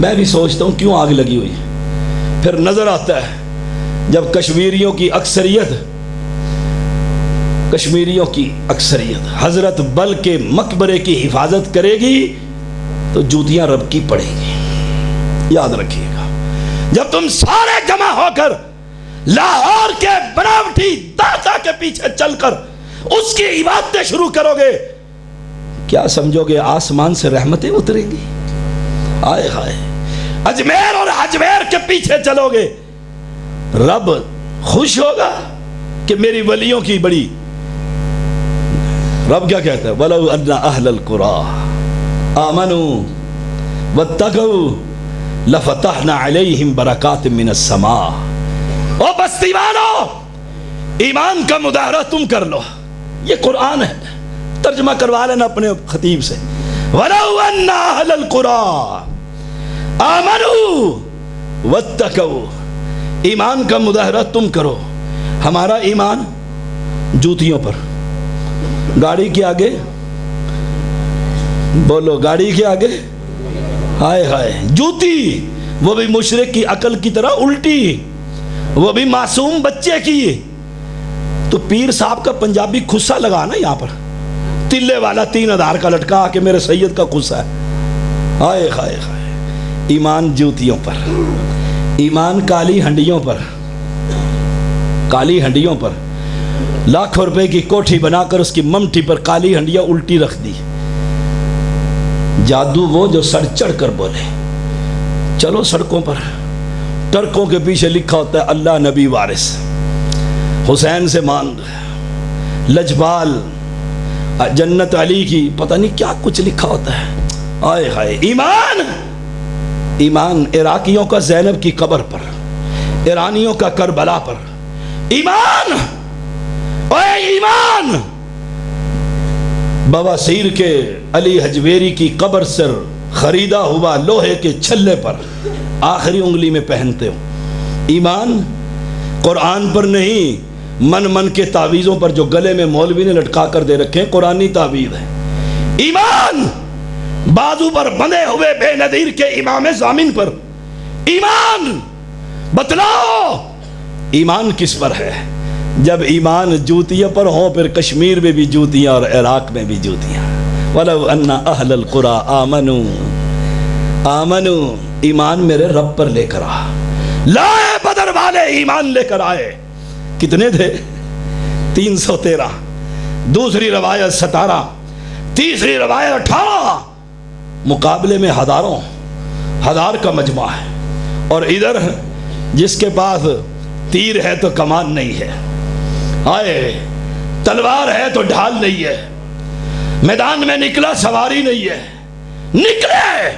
میں بھی سوچتا ہوں کیوں آگ لگی ہوئی ہے. پھر نظر آتا ہے جب کشمیریوں کی اکثریت حضرت بل کے مقبرے کی حفاظت کرے گی تو جوتیاں رب کی پڑیں گی. یاد رکھیے گا, جب تم سارے جمع ہو کر لاہور کے بناوٹی داتا کے پیچھے چل کر اس کی عبادتیں شروع کرو گے, کیا سمجھو گے آسمان سے رحمتیں اتریں گی؟ آئے ہائے, اجمیر اور حجمیر کے پیچھے چلو گے, رب خوش ہوگا کہ میری ولیوں کی بڑی. رب کیا کہتا ہے؟ وَلَوْ أَنَّ أَهْلَ الْقُرَىٰ آمَنُوا وَاتَّقَوْا لَفَتَحْنَا عَلَيْهِمْ بَرَكَاتٍ مِّنَ السَّمَاءِ. او بستی والو, ایمان کا مظاہرہ تم کر لو, یہ قرآن ہے, ترجمہ کروا لینا اپنے خطیب سے. وَلَوْ أَنَّ أَهْلَ الْقُرَىٰ آمَنُوا وَاتَّقَوْا, ایمان کا مظاہرہ تم کرو. ہمارا ایمان جوتیوں پر, گاڑی کے آگے بولو, گاڑی کے آگے ہائے ہائے جوتی, وہ بھی مشرک کی عقل کی طرح الٹی, وہ بھی معصوم بچے کی. تو پیر صاحب کا پنجابی خصہ لگا نا یہاں پر, تلے والا 3000 کا لٹکا کہ میرے سید کا خصہ ہے. ہائے ہائے ہائے, ایمان جوتیوں پر, ایمان کالی ہنڈیوں پر, کالی ہنڈیوں پر. لاکھوں روپے کی کوٹھی بنا کر اس کی ممٹی پر کالی ہنڈیاں الٹی رکھ دی. جادو وہ جو سر چڑھ کر بولے. چلو سڑکوں پر, ٹرکوں کے پیچھے لکھا ہوتا ہے اللہ نبی وارث, حسین سے مانگ, لجبال, جنت علی کی, پتہ نہیں کیا کچھ لکھا ہوتا ہے. آئے ہائے, ایمان, ایمان عراقیوں کا زینب کی قبر پر, ایرانیوں کا کربلا پر. ایمان, اے ایمان, بواسیر کے علی حجویری کی قبر سر خریدا ہوا لوہے کے چھلے پر آخری انگلی میں پہنتے ہو. ایمان قرآن پر نہیں, من کے تعویذوں پر جو گلے میں مولوی نے لٹکا کر دے رکھے ہیں, قرآنی تعویذ ہے. ایمان بازو پر بندھے ہوئے بے نظیر کے امام ضامن پر. ایمان بتلاؤ ایمان کس پر ہے؟ جب ایمان جوتیوں پر ہوں پھر کشمیر میں بھی جوتیاں اور عراق میں بھی جوتیاں. وَلَوْ أَنَّ أَهْلَ الْقُرَىٰ آمَنُوا, ایمان میرے رب پر لے کر آ. لائے بدر والے ایمان لے کر آئے. کتنے تھے؟ 313, دوسری روایت 17, تیسری روایت 18, مقابلے میں ہزار کا مجمع ہے. اور ادھر جس کے پاس تیر ہے تو کمان نہیں ہے, آئے تلوار ہے تو ڈھال نہیں ہے, میدان میں نکلا سواری نہیں ہے, نکلے.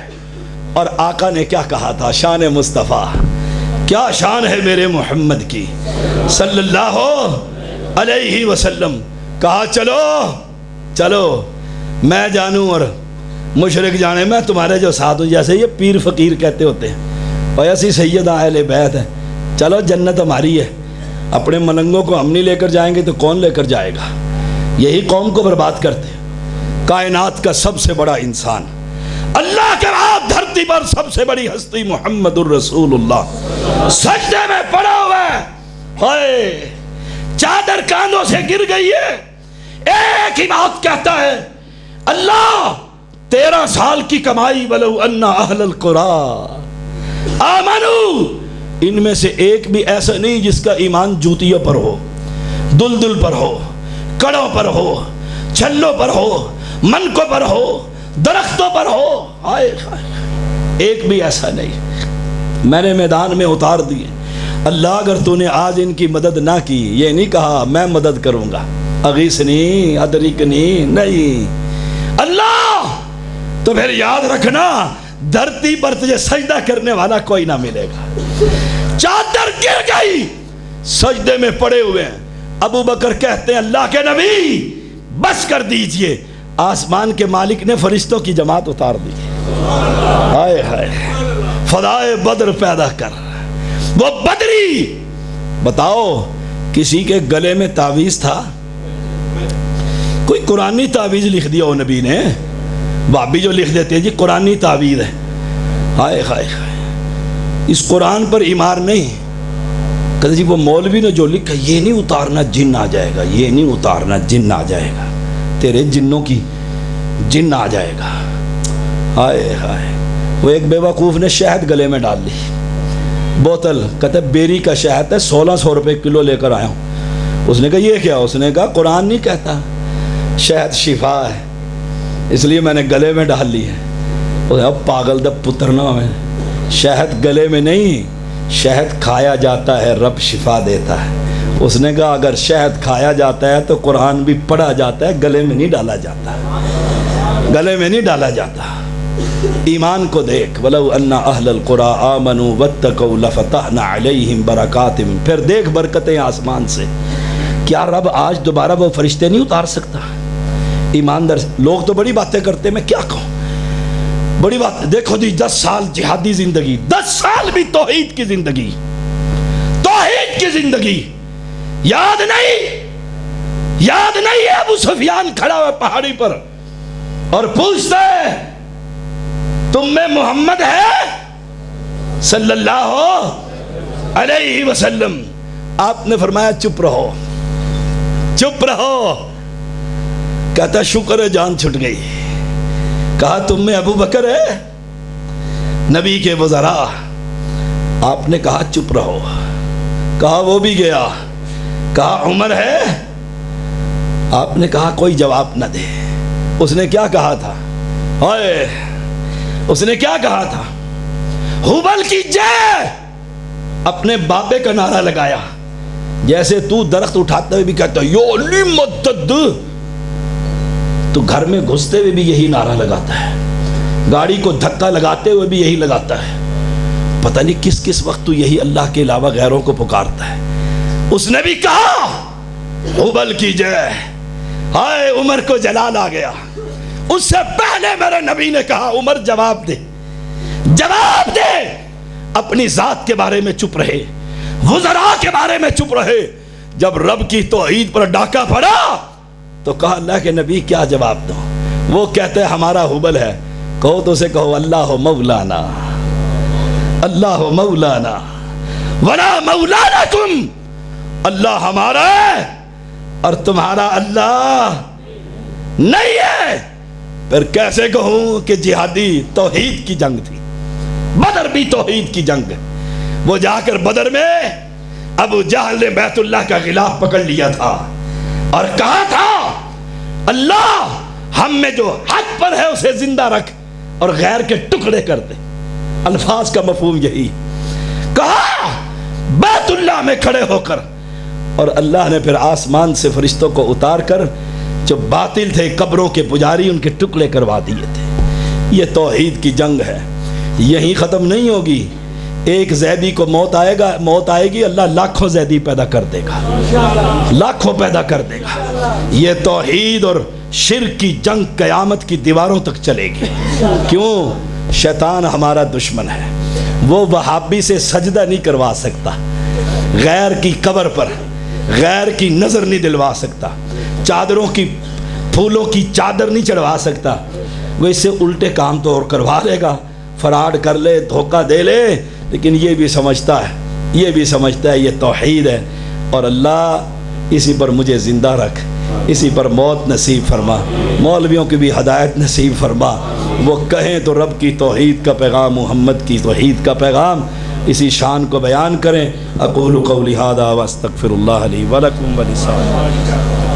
اور آقا نے کیا کہا تھا؟ شان مصطفیٰ, کیا شان ہے میرے محمد کی صلی اللہ علیہ وسلم. کہا چلو چلو, میں جانوں اور مشرک جانے, میں تمہارے جو ساتھ ہوں. جیسے یہ پیر فقیر کہتے ہوتے ہیں, اور ایسی سیدہ اہل بیت ہے, چلو جنت ہماری ہے, اپنے ملنگوں کو ہم نہیں لے کر جائیں گے تو کون لے کر جائے گا. یہی قوم کو برباد کرتے. کائنات کا سب سے بڑا انسان, اللہ کے بعد دھرتی پر سب سے بڑی ہستی محمد الرسول اللہ, سجدے میں پڑا ہوا ہے. ہائے چادر کاندھوں سے گر گئی ہے, ایک ہی بات کہتا ہے, اللہ 13 سال کی کمائی. وَلَوْ أَنَّ أَهْلَ الْقُرَىٰ آمَنُوا, ان میں سے ایک بھی ایسا نہیں جس کا ایمان جوتیوں پر ہو, دلدل پر ہو, کڑوں پر ہو, چھلوں پر ہو, منکوں پر ہو, درختوں پر ہو. آئے ایک بھی ایسا نہیں. میں نے میدان میں اتار دیے. اللہ اگر تو نے آج ان کی مدد نہ کی, یہ نہیں کہا میں مدد کروں گا, اغیثنی ادرکنی, نہیں. اللہ تو پھر یاد رکھنا دھرتی پر تجھے سجدہ کرنے والا کوئی نہ ملے گا. چادر گر گئی, سجدے میں پڑے ہوئے ہیں. ابو بکر کہتے ہیں اللہ کے نبی بس کر دیجئے, آسمان کے مالک نے فرشتوں کی جماعت اتار دی. ہائے ہائے, فضائے بدر پیدا کر. وہ بدری بتاؤ کسی کے گلے میں تعویذ تھا؟ کوئی قرآنی تعویذ لکھ دیا ہو نبی نے؟ بھابی جو لکھ دیتے ہیں جی قرآنی تعویذ ہے، ہائے ہائے ہائے، اس قرآن پر ایمان نہیں۔ کہتے جی وہ مولوی نے جو لکھا یہ نہیں اتارنا جن آ جائے گا، یہ نہیں اتارنا جن آ جائے گا، تیرے جنوں کی جن آ جائے گا، ہائے ہائے۔ وہ ایک بیوقوف نے شہد گلے میں ڈال لی، بوتل، کہتے بیری کا شہد ہے 1600 روپے کلو لے کر آیا ہوں۔ اس نے کہا یہ کیا؟ اس نے کہا قرآن نہیں کہتا شہد شفا ہے، اس لیے میں نے گلے میں ڈال لی ہے۔ وہ اب پاگل دا پترنا میں، شہد گلے میں نہیں، شہد کھایا جاتا ہے، رب شفا دیتا ہے۔ اس نے کہا اگر شہد کھایا جاتا ہے تو قرآن بھی پڑھا جاتا ہے، گلے میں نہیں ڈالا جاتا، گلے میں نہیں ڈالا جاتا۔ ایمان کو دیکھ، وَلَوْ أَنَّ أَهْلَ الْقُرَىٰ آمَنُوا وَاتَّقَوْا لَفَتَحْنَا عَلَيْهِمْ بَرَكَاتٍ، پھر دیکھ برکتیں آسمان سے۔ کیا رب آج دوبارہ وہ فرشتے نہیں اتار سکتا؟ ایماندار لوگ تو بڑی باتیں کرتے، میں کیا کہوں، بڑی بات۔ دیکھو جی 10 سال جہادی زندگی، 10 سال بھی توحید کی زندگی، توحید کی زندگی، یاد نہیں ہے ابو سفیان کھڑا ہوا پہاڑی پر اور پوچھتا ہے تم میں محمد ہے صلی اللہ علیہ وسلم؟ آپ نے فرمایا چپ رہو، چپ رہو۔ کہتا شکر ہے جان چھٹ گئی۔ کہا تم میں ابو بکر ہے نبی کے وزراء؟ آپ نے کہا چپ رہو۔ کہا وہ بھی گیا۔ کہا عمر ہے؟ آپ نے کہا کوئی جواب نہ دے۔ اس نے کیا کہا تھا؟ اوئے اس نے کیا کہا تھا؟ ہبل کی جے، اپنے بابے کا نعرہ لگایا، جیسے تو درخت اٹھاتے ہوئے بھی کہتا ہے یو علی مدد، تو گھر میں گھستے ہوئے بھی یہی نعرہ لگاتا ہے، گاڑی کو دھکا لگاتے ہوئے بھی یہی لگاتا ہے۔ پتہ نہیں کس کس وقت تو یہی اللہ کے علاوہ غیروں کو پکارتا ہے۔ اس نے بھی کہا ہبل کی جے، ہائے عمر کو جلال آ گیا۔ اس سے پہلے میرے نبی نے کہا عمر جواب دے، جواب دے۔ اپنی ذات کے بارے میں چپ رہے، وزراء کے بارے میں چپ رہے۔ جب رب کی توحید پر ڈاکہ پڑا تو کہا اللہ کے نبی کیا جواب دو؟ وہ کہتے ہیں ہمارا ہبل ہے۔ کہو تو اسے کہو اللہ مولانا، اللہ مولانا ولا مولانکم، اللہ ہمارا ہے اور تمہارا اللہ نہیں ہے۔ پھر کیسے کہوں کہ جہادی توحید کی جنگ تھی، بدر بھی توحید کی جنگ ہے۔ وہ جا کر بدر میں ابو جہل نے بیت اللہ کا غلاف پکڑ لیا تھا اور کہا تھا اللہ ہم میں جو حق پر ہے اسے زندہ رکھ اور غیر کے ٹکڑے کر دے۔ الفاظ کا مفہوم یہی کہا بیت اللہ میں کھڑے ہو کر، اور اللہ نے پھر آسمان سے فرشتوں کو اتار کر جو باطل تھے قبروں کے پجاری ان کے ٹکڑے کروا دیے تھے۔ یہ توحید کی جنگ ہے، یہی ختم نہیں ہوگی۔ ایک زیدی کو موت آئے گی، اللہ لاکھوں زیدی پیدا کر دے گا، لاکھوں پیدا کر دے گا۔ یہ توحید اور شرک کی جنگ قیامت کی دیواروں تک چلے گی۔ کیوں؟ شیطان ہمارا دشمن ہے، وہ وہابی سے سجدہ نہیں کروا سکتا، غیر کی قبر پر غیر کی نظر نہیں دلوا سکتا، چادروں کی پھولوں کی چادر نہیں چڑھوا سکتا۔ وہ اس سے الٹے کام تو اور کروا لے گا، فراڈ کر لے، دھوکہ دے لے، لیکن یہ بھی سمجھتا ہے یہ توحید ہے۔ اور اللہ اسی پر مجھے زندہ رکھ، اسی پر موت نصیب فرما، مولویوں کی بھی ہدایت نصیب فرما، وہ کہیں تو رب کی توحید کا پیغام، محمد کی توحید کا پیغام، اسی شان کو بیان کریں۔ اقول قولی ھذا واستغفر اللہ لی ولکم ولسائر